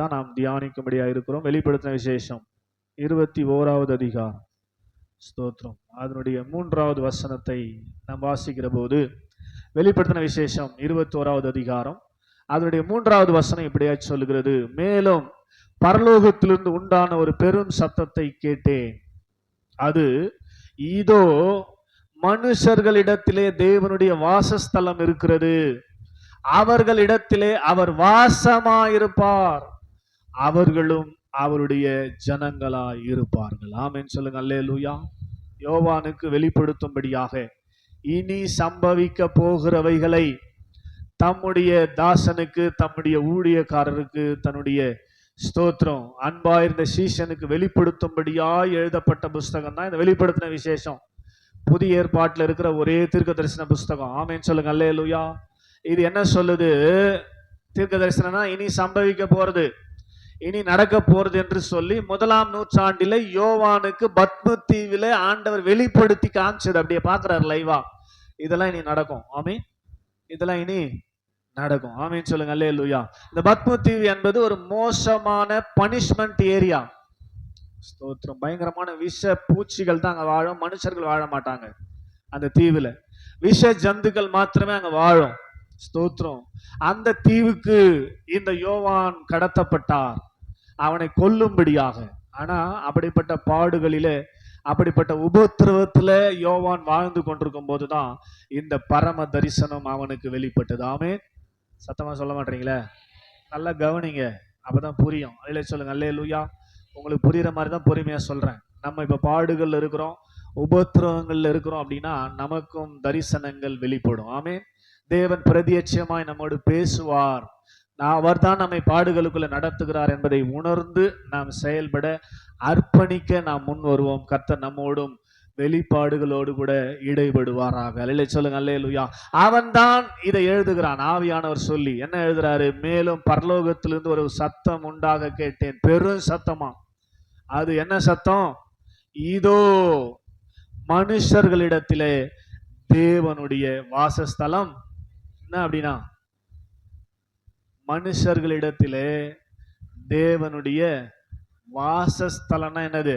தான் நாம் தியானிக்கும்படியா இருக்கிறோம். வெளிப்படுத்தின விசேஷம் 21வது அதிகாரம். ஸ்தோத்திரம். அதனுடைய 3வது வசனத்தை நாம் வாசிக்கிற போது, வெளிப்படுத்தின விசேஷம் 21வது அதிகாரம் அதனுடைய 3வது வசனம் இப்படியா சொல்லுகிறது: மேலும் பரலோகத்திலிருந்து உண்டான ஒரு பெரும் சத்தத்தை கேட்டேன். அது, இதோ மனுஷர்களிடத்திலே தேவனுடைய வாசஸ்தலம் இருக்கிறது, அவர்களிடத்திலே அவர் வாசமாயிருப்பார், அவர்களும் அவருடைய ஜனங்களாய் இருப்பார்கள். ஆமென் சொல்லுங்க. அல்லேலூயா. யோவானுக்கு வெளிப்படுத்தும்படியாக இனி சம்பவிக்க போகிறவைகளை தம்முடைய தாசனுக்கு, தம்முடைய ஊழியக்காரருக்கு, தன்னுடைய ஸ்தோத்திரம் அன்பாயிருந்த சீஷனுக்கு வெளிப்படுத்தும்படியாய் எழுதப்பட்ட புஸ்தகம் தான் இந்த வெளிப்படுத்தின விசேஷம். புதிய ஏற்பாட்டில் இருக்கிற ஒரே தீர்க்க தரிசன புஸ்தகம். ஆமென் சொல்லுங்க. அல்லேலூயா. இது என்ன சொல்லுது? தீர்க்க தரிசனம்னா இனி சம்பவிக்க போறது, இனி நடக்க போறது என்று சொல்லி 1ஆம் நூற்றாண்டில யோவானுக்கு பத்ம தீவில ஆண்டவர் வெளிப்படுத்தி காமிச்சது. அப்படியே பாக்குறாரு லைவா. இதெல்லாம் இனி நடக்கும். ஆமென். இதெல்லாம் இனி நடக்கும். ஆமென் சொல்லுங்க. அல்லேலூயா. இந்த பத்ம தீவு என்பது ஒரு மோசமான பனிஷ்மெண்ட் ஏரியா. ஸ்தோத்திரம். பயங்கரமான விஷ பூச்சிகள் தான் அங்க வாழும், மனுஷர்கள் வாழ மாட்டாங்க அந்த தீவுல. விஷ ஜந்துக்கள் மாத்திரமே அங்க வாழும். ஸ்தோத்திரம். அந்த தீவுக்கு இந்த யோவான் கடத்தப்பட்டார், அவனை கொல்லும்படியாக. ஆனா அப்படிப்பட்ட பாடுகளிலே, அப்படிப்பட்ட உபத்திரவத்துல யோவான் வாழ்ந்து கொண்டிருக்கும் போதுதான் இந்த பரம தரிசனம் அவனுக்கு வெளிப்பட்டது. ஆமென். சத்தமா சொல்ல மாட்டீங்களே? நல்லா கவனிங்க, அப்பதான் புரியும். அல்லேலூயா சொல்லுங்க. அல்லேலூயா. உங்களுக்கு புரியுற மாதிரி தான் பொறுமையா சொல்றேன். நம்ம இப்ப பாடுகள்ல இருக்கிறோம், உபத்திரவங்கள்ல இருக்கிறோம் அப்படின்னா நமக்கும் தரிசனங்கள் வெளிப்படும். ஆமென். தேவன் பிரதியட்சமாய் நம்மோடு பேசுவார். அவர் தான் நம்மை பாடுகளுக்குள்ள நடத்துகிறார் என்பதை உணர்ந்து நாம் செயல்பட, அர்ப்பணிக்க நாம் முன் வருவோம். கர்த்தர் நம்மோடும் வெளிப்பாடுகளோடு கூட இடைபடுவாராக. அல்லேலூயா சொல்லுங்க. அல்லேலூயா. அவன் தான் இதை எழுதுகிறான். ஆவியானவர் சொல்லி என்ன எழுதுறாரு? மேலும் பரலோகத்திலிருந்து ஒரு சத்தம் உண்டாக கேட்டேன். பெரும் சத்தமா. அது என்ன சத்தம்? இதோ மனுஷர்களிடத்திலே தேவனுடைய வாசஸ்தலம். என்ன அப்படின்னா, மனுஷர்களிடத்திலே தேவனுடைய வாசஸ்தலம்னா என்னது?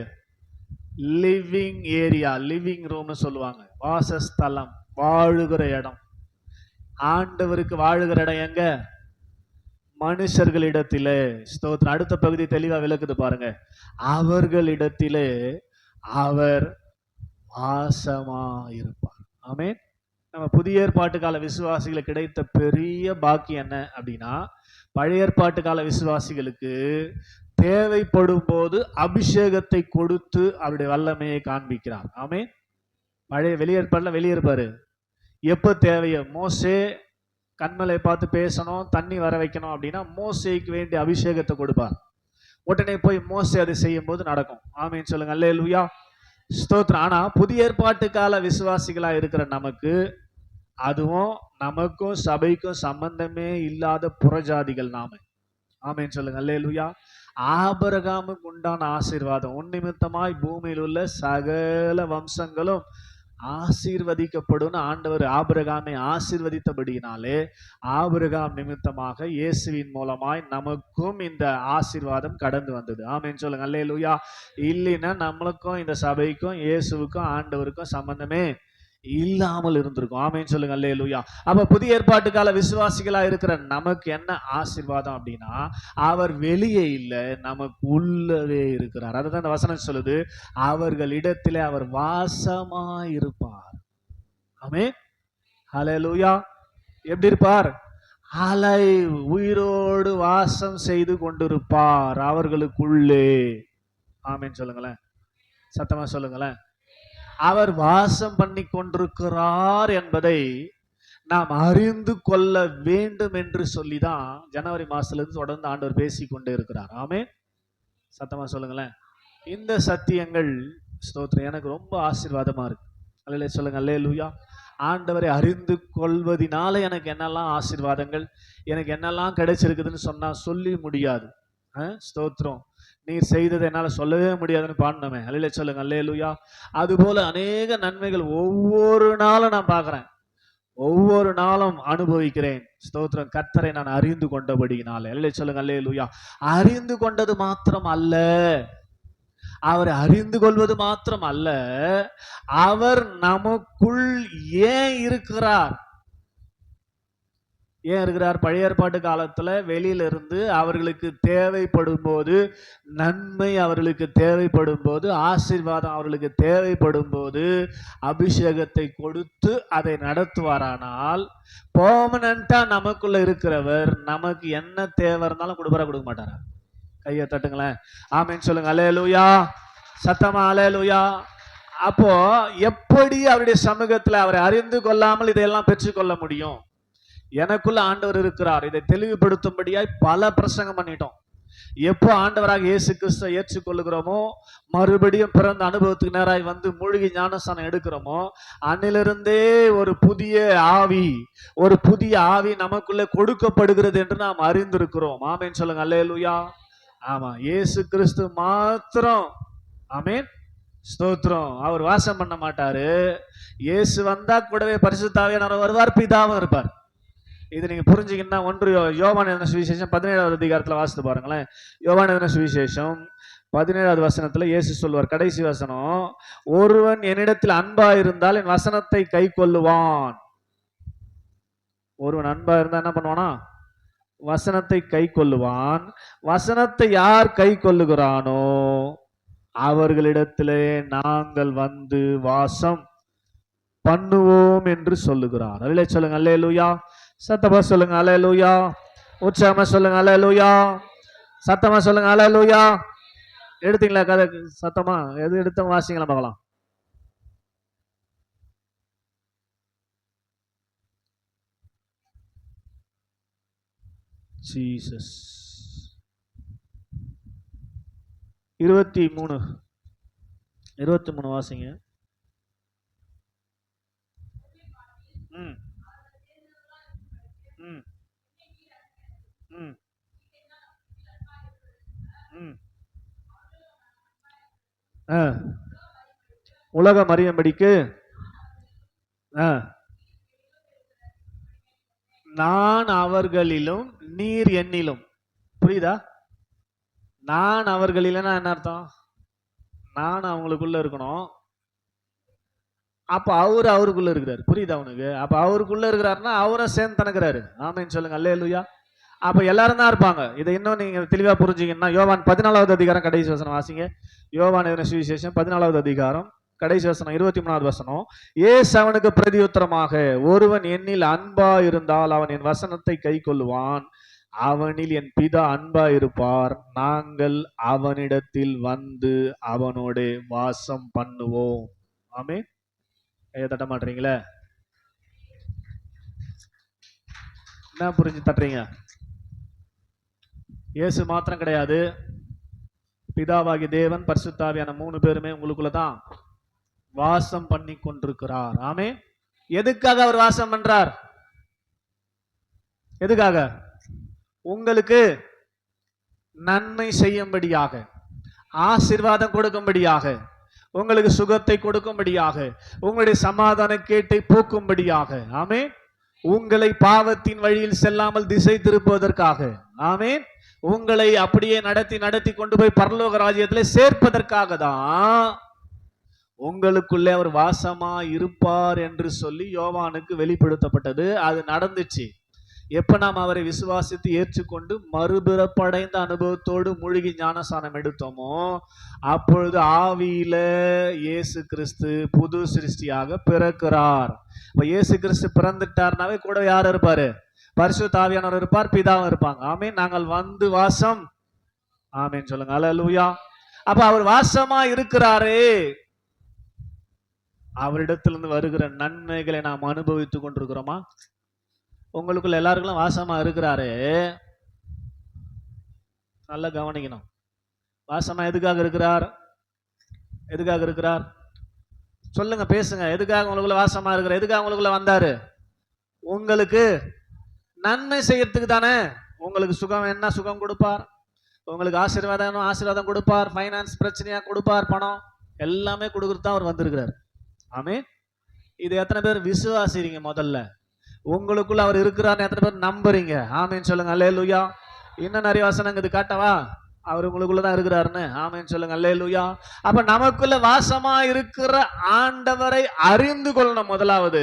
லிவிங் ஏரியா, லிவிங் ரூம்னு சொல்லுவாங்க. வாசஸ்தலம், வாழுகிற இடம். ஆண்டவருக்கு வாழுகிற இடம் எங்க? மனுஷர்களிடத்திலே. ஸ்தோத்திரம். அடுத்த பகுதி தெளிவா விளக்குது பாருங்க. அவர்களிடத்திலே அவர் வாசமா இருப்பார். ஆமென். நம்ம புதிய ஏற்பாட்டு கால விசுவாசிகளுக்கு கிடைத்த பெரிய பாக்கியம் என்ன அப்படின்னா, பழைய ஏற்பாட்டு கால விசுவாசிகளுக்கு தேவைப்படும் போது அபிஷேகத்தை கொடுத்து அவருடைய வல்லமையை காண்பிக்கிறார். ஆமென். பழைய வெளியேற்பாடுல வெளியேற்பாரு. எப்ப தேவையோ, மோசே கண்மலை பார்த்து பேசணும், தண்ணி வர வைக்கணும் அப்படின்னா மோசேக்கு வேண்டிய அபிஷேகத்தை கொடுப்பார். உடனே போய் மோசே அதை செய்யும் போது நடக்கும். ஆமென் சொல்லுங்க. அல்லேலூயா. ஸ்தோத்திரம். ஆனா புதிய ஏற்பாட்டு கால விசுவாசிகளா இருக்கிற நமக்கு, அதுவும் நமக்கும் சபைக்கும் சம்பந்தமே இல்லாத புறஜாதிகள் நாம. ஆமென் சொல்லுங்க. அல்லேலூயா. ஆபிரகாமுக்கு உண்டான ஆசீர்வாதம், உன் நிமித்தமாய் பூமியில் உள்ள சகல வம்சங்களும் ஆசீர்வதிக்கப்படும் ஆண்டவர் ஆபிரகாமை ஆசீர்வதித்தபடியினாலே, ஆபிரகாம் நிமித்தமாக இயேசுவின் மூலமாய் நமக்கும் இந்த ஆசீர்வாதம் கடந்து வந்தது. ஆமென் சொல்லுங்க. அல்லேலூயா. இல்லைன்னா நம்மளுக்கும் இந்த சபைக்கும் இயேசுவுக்கும் ஆண்டவருக்கும் சம்பந்தமே இல்லாமல் இருந்திருக்கும். ஆமென் சொல்லுங்க. அல்லேலூயா. அப்ப புதிய ஏற்பாட்டு கால விசுவாசிகளா இருக்கிற நமக்கு என்ன ஆசீர்வாதம் அப்படின்னா, அவர் வெளியே இல்லை, நமக்கு உள்ளவே இருக்கிறார். அதுதான் இந்த வசனம் சொல்லுது. அவர்களிடத்திலே அவர் வாசமா இருப்பார். ஆமென். ஹல்லேலூயா. எப்படி இருப்பார்? அலை உயிரோடு வாசம் செய்து கொண்டிருப்பார் அவர்களுக்குள்ளே. ஆமென் சொல்லுங்களேன். சத்தமா சொல்லுங்களேன். அவர் வாசம் பண்ணி கொண்டிருக்கிறார் என்பதை நாம் அறிந்து கொள்ள வேண்டும் என்று சொல்லிதான் ஜனவரி மாசத்திலிருந்து தொடர்ந்து ஆண்டவர் பேசி கொண்டே இருக்கிறார். ஆமென். சத்தமா சொல்லுங்களேன். இந்த சத்தியங்கள் ஸ்தோத்திரம் எனக்கு ரொம்ப ஆசீர்வாதமா இருக்கு. அல்லேலூயா சொல்லுங்க. அல்லேலூயா. ஆண்டவரை அறிந்து கொள்வதினால எனக்கு என்னெல்லாம் ஆசீர்வாதங்கள், எனக்கு என்னெல்லாம் கிடைச்சிருக்குதுன்னு சொன்னா சொல்லி முடியாது. ஸ்தோத்திரம். நீர் செய்ததை என்னால சொல்லவே முடியாதுன்னு பாடினோமே. அல்லேலூயா சொல்லுங்க. அல்லேலூயா. அதுபோல அநேக நன்மைகள் ஒவ்வொரு நாளும் நான் பார்க்கிறேன். ஒவ்வொரு நாளும் அனுபவிக்கிறேன். ஸ்தோத்திரம். கர்த்தரை நான் அறிந்து கொண்டபடியினால. அல்லேலூயா சொல்லுங்க. அல்லேலூயா. அறிந்து கொண்டது மாத்திரம் அல்ல, அவரை அறிந்து கொள்வது மாத்திரம் அல்ல, அவர் நமக்குள் ஏன் இருக்கிறார்? ஏன் இருக்கிறார்? பழைய ஏற்பாட்டு காலத்துல வெளியில இருந்து அவர்களுக்கு தேவைப்படும் போது, நன்மை அவர்களுக்கு தேவைப்படும் போது, ஆசீர்வாதம் அவர்களுக்கு தேவைப்படும் போது அபிஷேகத்தை கொடுத்து அதை நடத்துவாரானால், பெர்மனண்டா நமக்குள்ள இருக்கிறவர் நமக்கு என்ன தேவை இருந்தாலும் கொடுக்க மாட்டாரா? கையை தட்டுங்களேன். ஆமென் சொல்லுங்க. அல்லேலூயா. சத்தமா அல்லேலூயா. அப்போ எப்படி அவருடைய சமூகத்துல அவரை அறிந்து கொள்ளாமல் இதையெல்லாம் பெற்றுக்கொள்ள முடியும்? எனக்குள்ள ஆண்டவர் இருக்கிறார், இதை தெளிவுபடுத்தும்படியாய் பல பிரசங்கம் பண்ணிட்டோம். எப்போ ஆண்டவராக இயேசு கிறிஸ்துவை ஏற்றுக்கொள்ளுகிறோமோ, மறுபடியும் பிறந்த அனுபவத்துக்கு நேராய் வந்து மூழ்கி ஞானஸ்தானம் எடுக்கிறோமோ, அன்னிலிருந்தே ஒரு புதிய ஆவி நமக்குள்ள கொடுக்கப்படுகிறது என்று நாம் அறிந்திருக்கிறோம். ஆமென் சொல்லுங்க. அல்லேலூயா. ஆமா, இயேசு கிறிஸ்து மாத்திரம், ஆமென் ஸ்தோத்திரம், அவர் வாசம் பண்ண மாட்டாரு. இயேசு வந்தா கூடவே பரிசுத்த ஆவியானவர் வருவார், பிதாவும் இருப்பார். இது நீங்க புரிஞ்சுக்கிட்டா யோவான் எழுதின சுவிசேஷம் 17வது அதிகாரத்துல வாசித்து பாருங்களேன். யோவான் எழுதின சுவிசேஷம் 17வது வசனத்துல இயேசு சொல்வார், கடைசி வசனம், ஒருவன் என்னிடத்தில் அன்பா இருந்தால் என் வசனத்தை கை கொள்ளுவான். ஒருவன் அன்பா இருந்தா என்ன பண்ணுவானா? வசனத்தை கை கொள்ளுவான். வசனத்தை யார் கை கொள்ளுகிறானோ அவர்களிடத்திலே நாங்கள் வந்து வாசம் பண்ணுவோம் என்று சொல்லுகிறார். அல்லே சொல்லுங்க. அல்லேலூயா. சத்தமா சொல்லுங்க. அல்லேலூயா. உற்சாகமா சொல்லுங்க. அல்லேலூயா. சத்தமா சொல்லுங்க. அல்லேலூயா. எடுத்தீங்களா கதை? சத்தமா எது எடுத்தவங்க வாசிங்களா பார்க்கலாம். ஜீசஸ் 23 வாசிங்க. ம் ம் ம் ம் உலகம் அறியும்படிக்கு நான் அவர்களிலும் நீர் என்னிலும். புரியுதா? நான் அவர்களிலனா என்ன அர்த்தம்? நான் அவங்களுக்குள்ள இருக்கணும், அப்ப அவருக்குள்ள இருக்கிறாரு. புரியுதா அவனுக்கு? அப்ப அவருக்குள்ள இருக்கிறாருன்னா அவரும் சேர்ந்து தனக்குறாரு. ஆமென் சொல்லுங்க. அல்லேலூயா. அப்ப எல்லாரும் தான் இருப்பாங்க. இதை இன்னும் நீங்க தெளிவா புரிஞ்சுக்கணும்னா யோவான் 14வது அதிகாரம் கடைசி வசனம் வாசிங்க. யோவான் எழுதின சுவிசேஷம் 14வது அதிகாரம் கடைசி வசனம் 23வது வசனம். இயேசு அவனுக்கு பிரதியுத்தரமாக, ஒருவன் என்னில் அன்பா இருந்தால் அவன் என் வசனத்தை கை கொள்ளுவான், அவனில் என் பிதா அன்பா இருப்பார், நாங்கள் அவனிடத்தில் வந்து அவனோட வாசம் பண்ணுவோம். ஆமென். கையை தட்ட மாட்டீங்களே? என்ன புரிஞ்சு தட்டுறீங்க? இயேசு மாத்திரம் கிடையாது, பிதாவாகி தேவன் பரிசுத்த ஆவியான 3 பேருமே உங்களுக்குள்ளதான் வாசம் பண்ணி கொண்டிருக்கிறார். ஆமென். எதுக்காக அவர் வாசம் பண்றார்? எதுக்காக? உங்களுக்கு நன்மை செய்யும்படியாக, ஆசீர்வாதம் கொடுக்கும்படியாக, உங்களுக்கு சுகத்தை கொடுக்கும்படியாக, உங்களுடைய சமாதான கேட்டை போக்கும்படியாக. ஆமென். உங்களை பாவத்தின் வழியில் செல்லாமல் திசை திருப்புவதற்காக. ஆமென். உங்களை அப்படியே நடத்தி கொண்டு போய் பரலோக ராஜ்யத்தில் சேர்ப்பதற்காக தான் உங்களுக்குள்ளே அவர் வாசமா இருப்பார் என்று சொல்லி யோவானுக்கு வெளிப்படுத்தப்பட்டது. அது நடந்துச்சு. எப்ப நாம் அவரை விசுவாசித்து ஏற்றுக்கொண்டு மறுபிறப்படைந்த அனுபவத்தோடு மூழ்கி ஞானஸ்நானம் எடுத்தோமோ, அப்பொழுது ஆவியில இயேசு கிறிஸ்து புது சிருஷ்டியாக பிறக்கிறார். இப்ப இயேசு கிறிஸ்து பிறந்துட்டார்னாவே கூட யார் இருப்பாரு? பரிசுத்த ஆவியானவர் இருப்பார், பிதாவும் இருப்பாங்க. ஆமென். நாங்கள் வந்து வாசம், ஆமென் சொல்லுங்க. அல்லேலூயா. அப்ப அவர் வாசமா இருக்கிறாரே, அவரிடத்திலிருந்து வருகிற நன்மைகளை நாம் அனுபவித்துக் கொண்டிருக்கிறோமா? உங்களுக்குள்ள எல்லாருக்கும் வாசமா இருக்கிறாரு. நல்லா கவனிக்கணும். வாசமா எதுக்காக இருக்கிறார்? எதுக்காக இருக்கிறார்? சொல்லுங்க, பேசுங்க. எதுக்காக உங்களுக்குள்ள வாசமா இருக்கிறார்? எதுக்காக உங்களுக்குள்ள வந்தாரு? உங்களுக்கு நன்மை செய்யறதுக்கு தானே. உங்களுக்கு சுகம் என்ன சுகம் கொடுப்பார், உங்களுக்கு ஆசீர்வாதம் கொடுப்பார், ஃபைனான்ஸ் பிரச்சனையா கொடுப்பார், பணம் எல்லாமே கொடுக்கறது தான் அவர் வந்திருக்கிறார். ஆமென். இது எத்தனை பேர் விசுவாசிறீங்க? முதல்ல உங்களுக்குள்ள அவர் இருக்கிறார்னு எத்தனை பேர் நம்புறீங்க? ஆமென் சொல்லுங்க. அல்லேலூயா. இன்னும் நிறைய வசனங்க இது காட்டவா? அவர் உங்களுக்குள்ளதான் இருக்கிறாருன்னு. ஆமென் சொல்லுங்க. அல்லேலூயா. அப்ப நமக்குள்ள வாசமா இருக்கிற ஆண்டவரை அறிந்து கொள்ளணும் முதலாவது.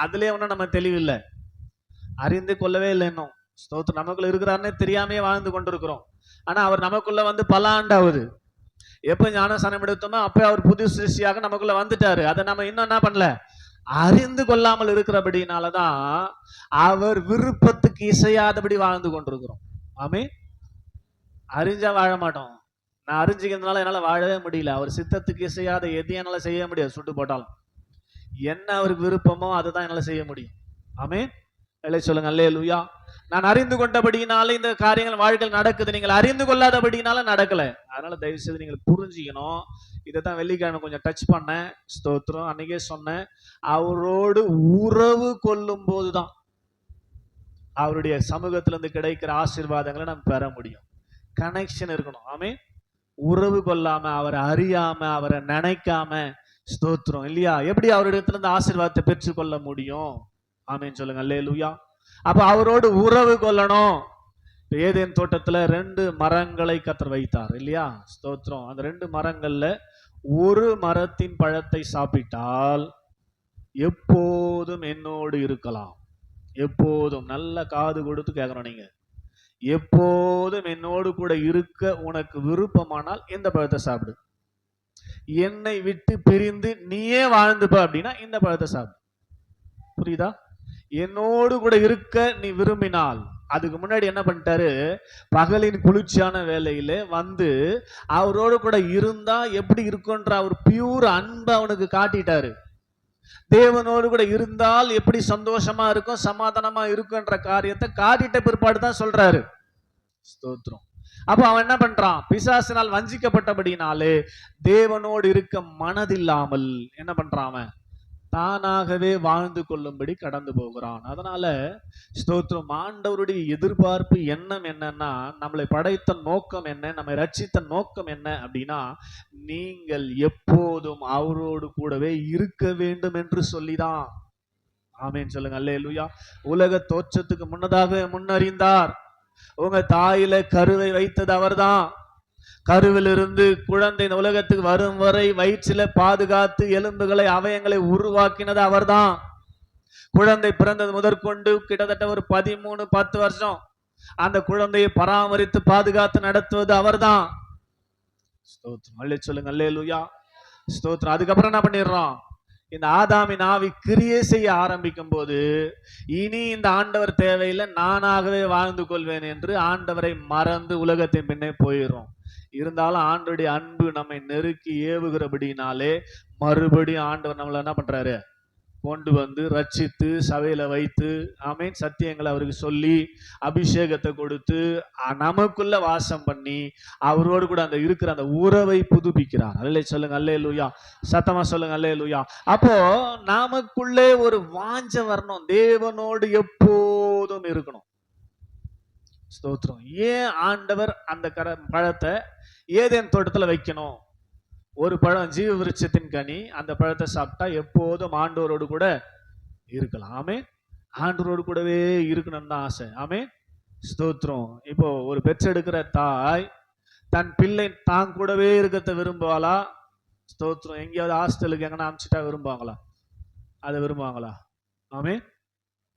அதுலயே ஒன்னும் நம்ம தெளிவில்லை, அறிந்து கொள்ளவே இல்லை இன்னும். ஸ்தோத்திரம். நமக்குள்ள இருக்கிறாருன்னே தெரியாமே வாழ்ந்து கொண்டிருக்கிறோம். ஆனா அவர் நமக்குள்ள வந்து பல ஆண்டாவது. எப்ப ஞானஸ்நானம் எடுத்தோமோ அப்ப அவர் புது சிருஷ்டியாக நமக்குள்ள வந்துட்டாரு. அதை நம்ம இன்னும் என்ன பண்ணல, அறிந்து கொள்ளாமல் இருக்கிறபடினாலதான் அவர் விருப்பத்துக்கு இசையாதபடி வாழ்ந்து கொண்டிருக்கிறோம். ஆமென். அறிஞ்சா வாழ மாட்டோம். நான் அறிஞ்சிக்கிறதுனால என்னால வாழவே முடியல. அவர் சித்தத்துக்கு இசையாத எதையும் என்னால செய்ய முடியாது. சுட்டு போட்டாலும் என்ன அவருக்கு விருப்பமோ அதுதான் என்னால செய்ய முடியும். ஆமென். சொல்லுங்க. அல்லேலூயா. நான் அறிந்து கொண்டபடினால இந்த காரியங்கள் வாழ்க்கையில் நடக்குது. நீங்கள் அறிந்து கொள்ளாதபடினால நடக்கல. அதனால தயவு செய்து நீங்கள் புரிஞ்சுக்கணும். இதைத்தான் வெள்ளிக்கிழமை கொஞ்சம் டச் பண்ணேன். ஸ்தோத்திரம். அன்னைக்கே சொன்னேன், அவரோடு உறவு கொள்ளும் போதுதான் அவருடைய சமூகத்திலிருந்து கிடைக்கிற ஆசீர்வாதங்களை நம்ம பெற முடியும். கனெக்ஷன் இருக்கணும். ஆமென். உறவு கொள்ளாம, அவரை அறியாம, அவரை நினைக்காம, ஸ்தோத்திரம் இல்லையா, எப்படி அவரிடத்துல இருந்து ஆசீர்வாதத்தை பெற்றுக்கொள்ள முடியும்? ஆமென் சொல்லுங்க. அல்லேலூயா. அப்ப அவரோடு உறவு கொள்ளணும். ஏதேன் தோட்டத்துல 2 மரங்களை கர்த்தர் வைத்தார் இல்லையா? ஸ்தோத்திரம். அந்த 2 மரங்கள்ல ஒரு மரத்தின் பழத்தை சாப்பிட்டால் எப்போதும் என்னோடு இருக்கலாம். எப்போதும் நல்ல காது கொடுத்து கேட்கணும். நீங்க எப்போதும் என்னோடு கூட இருக்க உனக்கு விருப்பமானால் இந்த பழத்தை சாப்பிடு. என்னை விட்டு பிரிந்து நீயே வாழ்ந்துப்ப அப்படின்னா இந்த பழத்தை சாப்பிடு. புரியுதா? என்னோடு கூட இருக்க நீ விரும்பினால். அதுக்கு முன்னாடி என்ன பண்ணிட்டாரு, பகலின் குளிர்ச்சியான வேலையில வந்து அவரோடு கூட இருந்தா எப்படி இருக்குன்ற அவர் பியூர் அன்பை அவனுக்கு காட்டிட்டாரு. தேவனோடு கூட இருந்தால் எப்படி சந்தோஷமா இருக்கும், சமாதானமா இருக்குன்ற காரியத்தை காட்டிட்ட பிற்பாடு தான் சொல்றாரு. ஸ்தோத்திரம். அப்ப அவன் என்ன பண்றான், பிசாசினால் வஞ்சிக்கப்பட்டபடினாலே தேவனோடு இருக்க மனதில்லாமல் என்ன பண்றான், அவன் தானாகவே வாழ்ந்து கொள்ளும்படி கடந்து போகிறான். அதனால ஸ்தோத்திரம், ஆண்டவருடைய எதிர்பார்ப்பு எண்ணம் என்னன்னா, நம்மளை படைத்த நோக்கம் என்ன, நம்மை ரட்சித்த நோக்கம் என்ன அப்படின்னா, நீங்கள் எப்போதும் அவரோடு கூடவே இருக்க வேண்டும் என்று சொல்லிதான். ஆமென் சொல்லுங்க. அல்லேலூயா. உலக தோற்றத்துக்கு முன்னதாக முன்னறிந்தார். உங்க தாயில கருவை வைத்தது அவர்தான். கருவிலிருந்து குழந்தை இந்த உலகத்துக்கு வரும் வரை வயிற்றில பாதுகாத்து எலும்புகளை அவயங்களை உருவாக்கினது அவர்தான். குழந்தை பிறந்தது முதற்கொண்டு கிட்டத்தட்ட ஒரு 13-10 வருஷம் அந்த குழந்தையை பராமரித்து பாதுகாத்து நடத்துவது அவர்தான். ஸ்தோத்திரம். சொல்லுங்க. அல்லேலூயா. ஸ்தோத்திரம். அதுக்கப்புறம் என்ன பண்ணிடுறோம், இந்த ஆதாமின் ஆவி கிரியை செய்ய ஆரம்பிக்கும் போது இனி இந்த ஆண்டவர் தேவையில்லை, நானாகவே வாழ்ந்து கொள்வேன் என்று ஆண்டவரை மறந்து உலகத்தின் பின்னே போயிடும். இருந்தாலும் ஆண்டவருடைய அன்பு நம்மை நெருக்கி ஏவுகிறபடினாலே மறுபடியும் ஆண்டவர் நம்மளை என்ன பண்றாரு, கொண்டு வந்து ரட்சித்து சபையில வைத்து, ஆமென், சத்தியங்களை அவருக்கு சொல்லி அபிஷேகத்தை கொடுத்து நமக்குள்ள வாசம் பண்ணி அவரோடு கூட அந்த இருக்கிற அந்த உறவை புதுப்பிக்கிறார். அல்லே சொல்லுங்க. அல்லேலூயா. சத்தமா சொல்லுங்க. அல்லேலூயா. அப்போ நமக்குள்ளே ஒரு வாஞ்ச வரணும், தேவனோடு எப்போதும் இருக்கணும். ஸ்தோத்திரம். ஏன் ஆண்டவர் அந்த பழத்தை ஏதேன் தோட்டத்துல வைக்கணும்? ஒரு பழம் ஜீவ விருட்சத்தின் கனி, அந்த பழத்தை சாப்பிட்டா எப்போதும் ஆண்டவரோடு கூட இருக்கலாம். ஆமென். ஆண்டவரோடு கூடவே இருக்கணும்னு தான் ஆசை. ஆமென். ஸ்தோத்திரம். இப்போ ஒரு பெற்றெடுக்கிற தாய் தன் பிள்ளை தான் கூடவே இருக்கிறத விரும்புவாளா? ஸ்தோத்திரம். எங்கேயாவது ஹாஸ்டலுக்கு எங்கன்னா அனுப்பிச்சிட்டா விரும்புவாங்களா? அதை விரும்புவாங்களா? ஆமென்.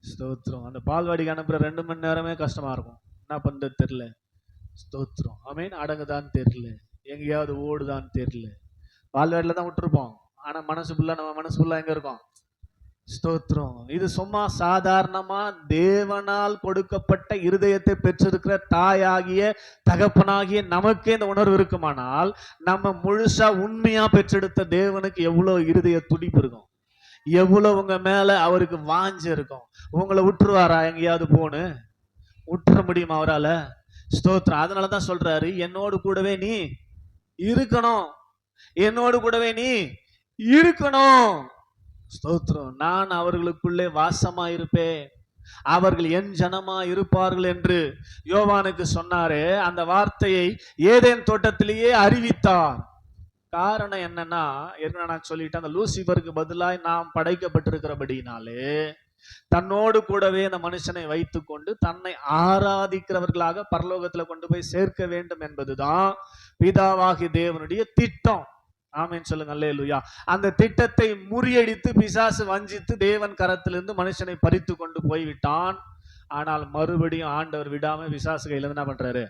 ஸ்தோத்திரம். அந்த பால்வாடிக்கு அனுப்புற 2 மணி நேரமே கஷ்டமா இருக்கும். என்ன பண்றது தெரியல. ஸ்தோத்திரம். ஆமென். அடங்குதான் தெரியல, எங்கேயாவது ஓடுதான் தெரியல. பால்வாடியில தான் விட்டுருப்போம், ஆனா நம்ம மனசு ஃபுல்லா எங்க இருக்கும்? ஸ்தோத்திரம். இது சும்மா சாதாரணமா தேவனால் கொடுக்கப்பட்ட இருதயத்தை பெற்றிருக்கிற தாயாகிய தகப்பனாகிய நமக்கே இந்த உணர்வு இருக்குமானால், நம்ம முழுசா உண்மையா பெற்றெடுத்த தேவனுக்கு எவ்வளவு இருதய துடிப்பு இருக்கும், எவ்வளவு உங்க மேல அவருக்கு வாஞ்சு இருக்கும். உங்களை விட்டுருவாரா எங்கேயாவது போன்னு? விட்டுற முடியுமா அவரால? ஸ்தோத்திரம். அதனாலதான் சொல்றாரு, என்னோடு கூடவே நீ இருக்கணும், என்னோடு கூடவே நீ இருக்கணும். ஸ்தோத்திரம். நான் அவர்களுக்குள்ளே வாசமா இருப்பேன், அவர்கள் என் ஜனமா இருப்பார்கள் என்று யோவானுக்கு சொன்னாரே, அந்த வார்த்தையை ஏதேன் தோட்டத்திலேயே அறிவித்தார். காரணம் என்னன்னா, நான் சொல்லிட்டேன், அந்த லூசிபருக்கு பதிலாய் நாம் படைக்கப்பட்டிருக்கிறபடினாலே தன்னோடு கூடவே அந்த மனுஷனை வைத்துக் கொண்டு தன்னை ஆராதிக்கிறவர்களாக பரலோகத்துல கொண்டு போய் சேர்க்க வேண்டும் என்பதுதான் பிதாவாகிய தேவனுடைய திட்டம். ஆமென் சொல்லுங்க அல்லேலூயா. அந்த திட்டத்தை முறியடித்து பிசாசு வஞ்சித்து தேவன் கரத்திலிருந்து மனுஷனை பறித்து கொண்டு போய்விட்டான். ஆனால் மறுபடியும் ஆண்டவர் விடாம பிசாசு கையில இருந்து என்ன பண்றாரு,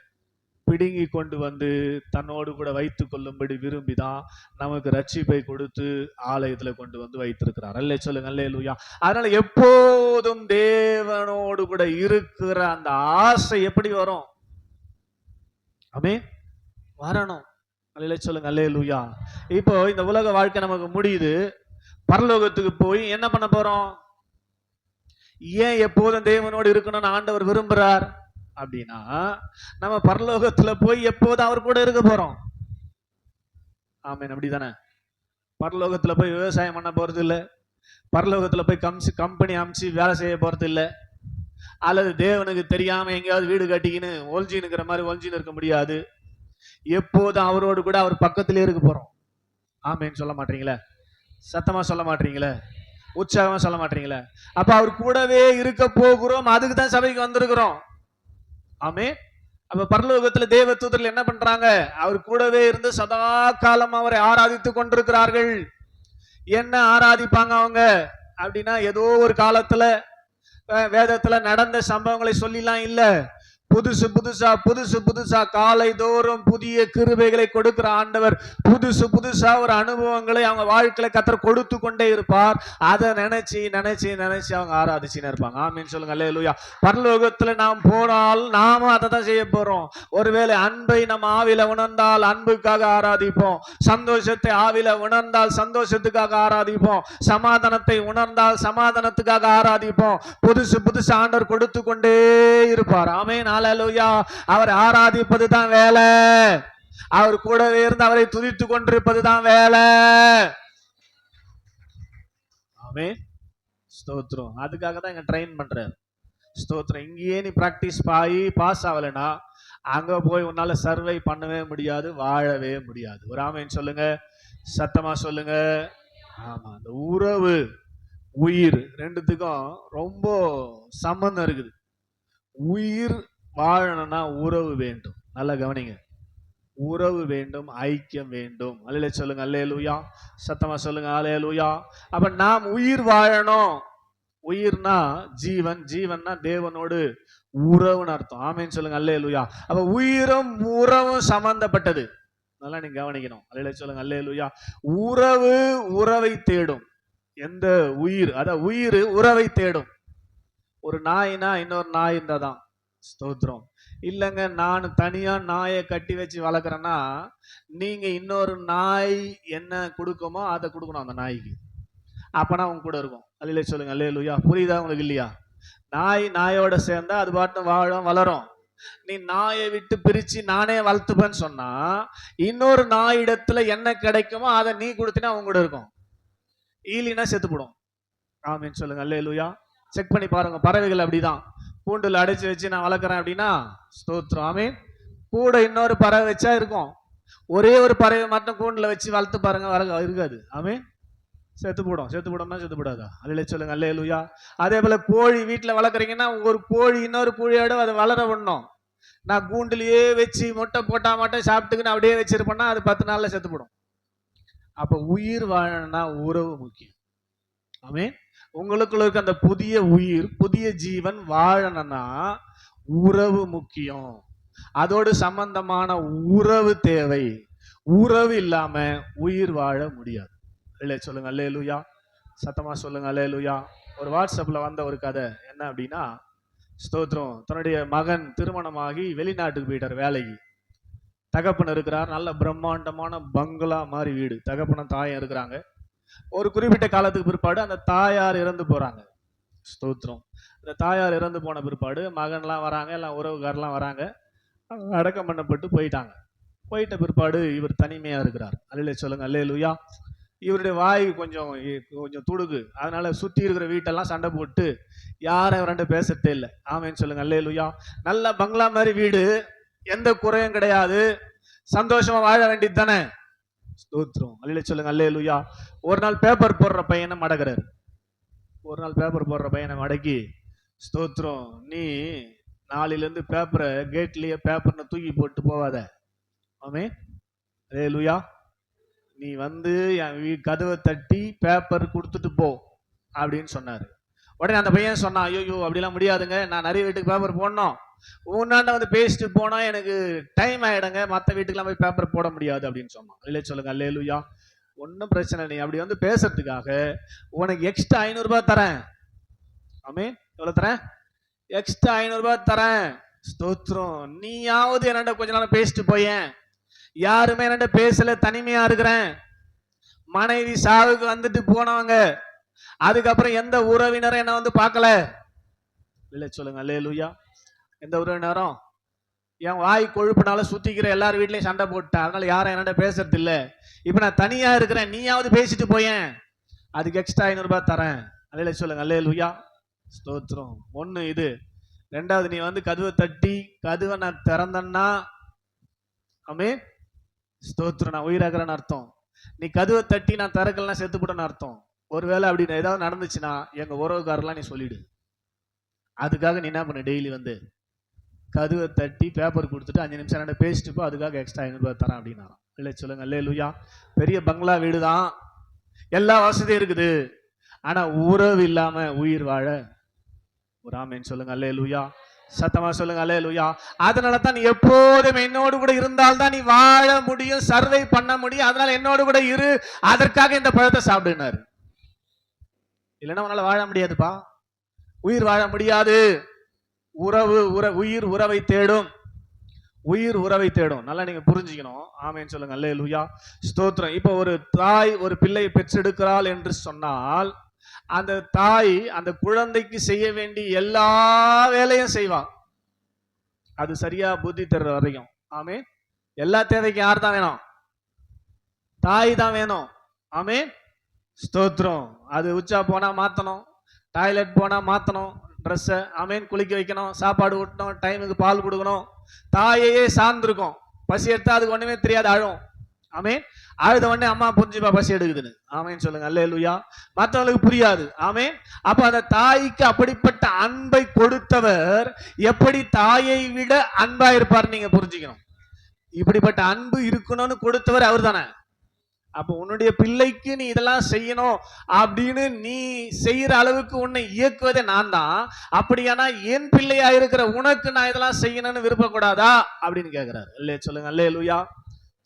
பிடுங்கி கொண்டு வந்து தன்னோடு கூட வைத்துக் கொள்ளும்படி விரும்பிதான் நமக்கு ரட்சிப்பை கொடுத்து ஆலயத்துல கொண்டு வந்து வைத்திருக்கிறார். அல்லே சொல்லுங்க அல்லேலூயா. அதனால எப்போதும் தேவனோடு கூட இருக்கிற அந்த ஆசை எப்படி வரும்? ஆமென், வரணும். அல்லே சொல்லுங்க அல்லேலூயா. இப்போ இந்த உலக வாழ்க்கை நமக்கு முடியுது, பரலோகத்துக்கு போய் என்ன பண்ண போறோம்? ஏன் எப்போதும் தேவனோடு இருக்கணும்னு ஆண்டவர் விரும்புறார் அப்படின்னா, நம்ம பரலோகத்துல போய் எப்போதும் அவர் கூட இருக்க போறோம். ஆமென், அப்படிதானே? பரலோகத்துல போய் விவசாயம் பண்ண போறது இல்லை, பரலோகத்துல போய் கம்பெனி அமைச்சு வேலை செய்ய போறது இல்லை, அல்லது தேவனுக்கு தெரியாம எங்கேயாவது வீடு கட்டிக்கின்னு ஒல்ஜின்னுக்கிற மாதிரி ஒல்ஜின்னு இருக்க முடியாது. எப்போதும் அவரோடு கூட அவர் பக்கத்திலே இருக்க போறோம். ஆமென் சொல்ல மாட்டீங்களே? சத்தமா சொல்ல மாட்டீங்களே? உற்சாகமா சொல்ல மாட்டீங்களே? அப்ப அவர் கூடவே இருக்க போகிறோம், அதுக்கு தான் சபைக்கு வந்திருக்கிறோம். ஆமென். அப்ப பரலோகத்துல தேவ தூதர்கள் என்ன பண்றாங்க? அவர் கூடவே இருந்து சதா காலம் அவரை ஆராதித்துக் கொண்டிருக்கிறார்கள். என்ன ஆராதிப்பாங்க அவங்க அப்படின்னா, ஏதோ ஒரு காலத்துல வேதத்துல நடந்த சம்பவங்களை சொல்லிலாம் இல்ல, புதுசு புதுசா காலை தோறும் புதிய கிருபைகளை கொடுக்கிற ஆண்டவர் புதுசா ஒரு அனுபவங்களை அவங்க வாழ்க்கையில கர்த்தர் கொடுத்து கொண்டே இருப்பார். அதை நினைச்சு அவங்க ஆராதிச்சுன்னு இருப்பாங்க. ஆமென் சொல்லுங்க அல்லேலூயா. பரலோகத்துல நாம் போனால் நாம அதை தான் செய்ய போறோம். ஒருவேளை அன்பை நம்ம ஆவில உணர்ந்தால் அன்புக்காக ஆராதிப்போம், சந்தோஷத்தை ஆவில உணர்ந்தால் சந்தோஷத்துக்காக ஆராதிப்போம், சமாதானத்தை உணர்ந்தால் சமாதானத்துக்காக ஆராதிப்போம். புதுசு ஆண்டவர் கொடுத்து கொண்டே இருப்பார். ஆமென் அல்லேலூயா. அவர் ஆராதிப்பது தான் வேலை, அவர் கூடவே இருந்து அவரை துதித்து கொண்டிருப்பது தான் வேலை. ஆமென், ஸ்தோத்திரம். அதுக்காக தான் இங்க ட்ரெயின் பண்றாரு. ஸ்தோத்திரம். இங்கேயே நீ பிராக்டிஸ் பாஸ் ஆகலைன்னா அங்க போய் உன்னால சர்வை பண்ணவே முடியாது, வாழவே முடியாது. ஒரு ஆமென் சொல்லுங்க, சத்தமா சொல்லுங்க. ஆமா, அந்த உறவு உயிர் ரெண்டுத்துக்கும் ரொம்ப சம்பந்தம் இருக்குது. உயிர் வாழணும்னா உறவு வேண்டும். நல்லா கவனிங்க, உறவு வேண்டும், ஐக்கியம் வேண்டும். அல்லேலூயா சொல்லுங்க அல்லேலூயா. சத்தமா சொல்லுங்க அல்லேலூயா. அப்ப நாம் உயிர் வாழணும். உயிர்னா ஜீவன், ஜீவன்னா தேவனோடு உறவுன்னு அர்த்தம். ஆமென் சொல்லுங்க அல்லேலூயா. அப்ப உயிரும் உறவும் சம்பந்தப்பட்டது. நல்லா நீங்க கவனிக்கணும். அல்லேலூயா சொல்லுங்க அல்லேலூயா. உறவு உறவை தேடும். எந்த உயிர், அதான் உயிர் உறவை தேடும். ஒரு நாய்னா இன்னொரு நாய் இருந்தாதான். ஸ்தோத்திரம். இல்லைங்க, நான் தனியா நாயை கட்டி வச்சு வளர்க்குறேன்னா நீங்க இன்னொரு நாய் என்ன கொடுக்குமோ அதை கொடுக்கணும் அந்த நாய்க்கு, அப்பனா உங்க கூட இருக்கும். அல்லேலூயா சொல்லுங்க அல்லேலூயா. புரியுதா உங்களுக்கு? இல்லையா? நாயோட சேர்ந்தா அது பாட்டு வாழும், வளரும். நீ நாயை விட்டு பிரிச்சு நானே வளர்த்துப்பேன்னு சொன்னா இன்னொரு நாயிடத்துல என்ன கிடைக்குமோ அதை நீ கொடுத்தினா அவங்க கூட இருக்கும், ஈலினா செத்து போடும். ஆமென் சொல்லுங்க அல்லேலூயா. செக் பண்ணி பாருங்க, பறவைகள் அப்படிதான். கூண்டுல அடைச்சு வச்சு நான் வளர்க்குறேன் அப்படின்னா ஸ்தோத்திரம் ஆமென், கூட இன்னொரு பறவை வச்சா இருக்கும். ஒரே ஒரு பறவை மட்டும் கூண்டுல வச்சு வளர்த்து பாருங்க, இருக்காது. ஆமென், செத்து போடும். செத்து போடாதா? அல்லேலூயா சொல்லுங்க அல்லேலூயா. அதே போல கோழி வீட்டுல வளர்க்குறீங்கன்னா ஒரு கோழி இன்னொரு கோழியோட அதை வளர விடணும். நான் கூண்டுலயே வச்சு முட்டை போட்டா மட்டும் சாப்பிட்டுக்குன்னு அப்படியே வச்சிருப்பேன்னா அது 10 நாள்ல செத்து போடும். அப்ப உயிர் வாழணும்னா உறவு முக்கியம். ஆமென். உங்களுக்குள்ள இருக்க அந்த புதிய உயிர், புதிய ஜீவன் வாழணும்னா உறவு முக்கியம். அதோடு சம்பந்தமான உறவு தேவை. உறவு இல்லாம உயிர் வாழ முடியாது. இல்லையா சொல்லுங்க அல்லேலூயா. சத்தமா சொல்லுங்க அல்லேலூயா. ஒரு வாட்ஸ்அப்ல வந்த ஒரு கதை என்ன அப்படின்னா, ஸ்தோத்திரம், தன்னுடைய மகன் திருமணமாகி வெளிநாட்டுக்கு போயிட்டார் வேலைக்கு. தகப்பன் இருக்கிறார், நல்ல பிரம்மாண்டமான பங்களா மாதிரி வீடு. தகப்பனும் தாயும் இருக்கிறாங்க. ஒரு குறிப்பிட்ட காலத்துக்கு பிற்பாடு அந்த தாயார் இறந்து போறாங்க. ஸ்தோத்திரம். அந்த தாயார் இறந்து போன பிற்பாடு மகன்லாம் வராங்க, எல்லாம் உறவுகாரெல்லாம் வராங்க, அடக்கம் பண்ணப்பட்டு போயிட்டாங்க. போயிட்ட பிற்பாடு இவர் தனிமையா இருக்கிறார். அல்லேலூயா சொல்லுங்க அல்லேலூயா. இவருடைய வாய் கொஞ்சம் துடுகு, அதனால சுத்தி இருக்கிற வீட்டெல்லாம் சண்டை போட்டு யாரும் ரெண்டு பேசட்டே இல்லை. ஆமென் சொல்லுங்க அல்லேலூயா. நல்ல பங்களா மாதிரி வீடு, எந்த குறையும் கிடையாது, சந்தோஷமா வாழ வேண்டியது தானே. ஸ்தோத்திரம். அல்லேலூயா சொல்லுங்க அல்லேலூயா. ஒரு நாள் பேப்பர் போடுற பையனை மடக்கிறாரு. ஒரு நாள் பேப்பர் போடுற பையனை மடக்கி, ஸ்தோத்திரம், நீ நாளையிலேருந்து பேப்பரை கேட்லேயே பேப்பர்னு தூக்கி போட்டு போவாத. ஆமென். அல்லேலூயா. நீ வந்து என் கதவை தட்டி பேப்பர் கொடுத்துட்டு போ அப்படின்னு சொன்னாரு. உடனே அந்த பையன் சொன்னான், ஐயோ அப்படிலாம் முடியாதுங்க, நான் நிறைய வீட்டுக்கு பேப்பர் போடணும், உன்னாண்ட வந்து பேசிட்டு போனா எனக்கு டைம் ஆயிடுங்க, மற்ற வீட்டுக்குலாம் போய் பேப்பர் போட முடியாது அப்படின்னு சொன்னான். இல்லை சொல்லுங்க அல்லேலூயா. ஒன்றும் பிரச்சனை இல்லை, அப்படி வந்து பேசுறதுக்காக உனக்கு எக்ஸ்ட்ரா 500 ரூபாய் தரேன். ஆமென். எவ்வளவு தரேன்? எக்ஸ்ட்ரா 500 ரூபாய் தரேன். ஸ்தோத்திரம். நீயாவது என்னண்ட கொஞ்ச நாள் பேசிட்டு போயேன், யாருமே என்னண்ட பேசல, தனிமையா இருக்கிறேன். மனைவி சாவுக்கு வந்துட்டு போனவங்க, அதுக்கப்புறம் எந்த உறவினரும் என்ன வந்து பார்க்கல. இல்லை சொல்லுங்க அல்லேலூயா. எந்த உறவினரும் என் வாய் கொழுப்புனால சுத்திக்கிற எல்லார் வீட்லயும் சண்டை போட்டேன், அதனால யாரும் என்னோட பேசுறது இல்லை. இப்ப நான் தனியா இருக்கிறேன், நீயாவது பேசிட்டு போயேன், அதுக்கு எக்ஸ்ட்ரா 500 ரூபாய் தரேன். அல்லேலூயா சொல்லுங்க அல்லேலூயா. ஸ்தோத்திரம். ஒண்ணு இது. ரெண்டாவது, நீ வந்து கதவை தட்டி கதவை நான் திறந்தேன்னா, ஆமென், ஸ்தோத்திரம், நான் உயிராகிறேன்னு அர்த்தம். நீ கதவை தட்டி நான் திறக்கலன்னா செத்து போட்டேன்னு அர்த்தம். ஒருவேளை அப்படி ஏதாவது நடந்துச்சுன்னா எங்க உறவுக்காரெல்லாம் நீ சொல்லிடு. அதுக்காக நீ என்ன பண்ண, டெய்லி வந்து கதவை தட்டி பேப்பர் கொடுத்துட்டு 5 நிமிஷம் என்ன பேசிட்டு போ, அதுக்காக எக்ஸ்ட்ரா 500 ரூபாய் தரேன் அப்படின்னாராம். இல்லை சொல்லுங்க அல்லேலூயா. பெரிய பங்களா வீடு தான், எல்லா வசதியும் இருக்குது, ஆனா உறவு இல்லாம உயிர் வாழ ஒரு ஆமென் சொல்லுங்க அல்லேலூயா. சத்தமா சொல்லுங்க அல்லேலூயா. அதனால தான் நீ எப்போதும் என்னோடு கூட இருந்தால்தான் நீ வாழ முடியும், சர்வை பண்ண முடியும். அதனால என்னோடு கூட இரு, அதற்காக இந்த பழத்தை சாப்பிடுனாரு. இல்லைன்னா உன்னால வாழ முடியாதுப்பா, உயிர் வாழ முடியாது. உயிர் உறவை தேடும், உயிர் உறவை தேடும். நல்லா நீங்க புரிஞ்சுக்கணும். ஆமென் சொல்லுங்க அல்லேலூயா. ஸ்தோத்திரம். இப்போ ஒரு தாய் ஒரு பிள்ளையை பெற்றெடுக்கிறாள் என்று சொன்னால், அந்த தாய் அந்த குழந்தைக்கு செய்ய வேண்டிய எல்லா வேலையும் செய்வான், அது சரியா புத்தி தர்ற வரைக்கும். ஆமென். எல்லா தேவைக்கும் யார் தான் வேணும்? தாய் தான் வேணும். ஆமென். ஸ்தோத்திரம். அது உச்சா போனா மாத்தணும், டாய்லெட் போனா மாத்தணும் ட்ரெஸ்ஸை, ஆமென், குளிக்க வைக்கணும், சாப்பாடு ஊட்டணும், டைமுக்கு பால் கொடுக்கணும். தாயையே சார்ந்திருக்கும். பசி எடுத்தா அதுக்கு ஒண்ணுமே தெரியாது, அழும். ஆமென். அழுத உடனே அம்மா புரிஞ்சுப்பா பசி எடுக்குதுன்னு. ஆமென் சொல்லுங்க அல்லேலூயா. மற்றவங்களுக்கு புரியாது. ஆமென். அப்ப அந்த தாய்க்கு அப்படிப்பட்ட அன்பை கொடுத்தவர் எப்படி தாயை விட அன்பா இருப்பார் நீங்க புரிஞ்சுக்கணும். இப்படிப்பட்ட அன்பு இருக்கணும்னு கொடுத்தவர் அவர் தானே. அப்ப உன்னுடைய பிள்ளைக்கு நீ இதெல்லாம் செய்யணும் அப்படின்னு நீ செய்யற அளவுக்கு உன்னை இயக்குவதே நான் தான். அப்படியானா என் பிள்ளையா இருக்கிற உனக்கு நான் இதெல்லாம் செய்யணும்னு விருப்பக்கூடாதா அப்படின்னு கேட்கிறாரு. இல்லையே சொல்லுங்க அல்லேலூயா.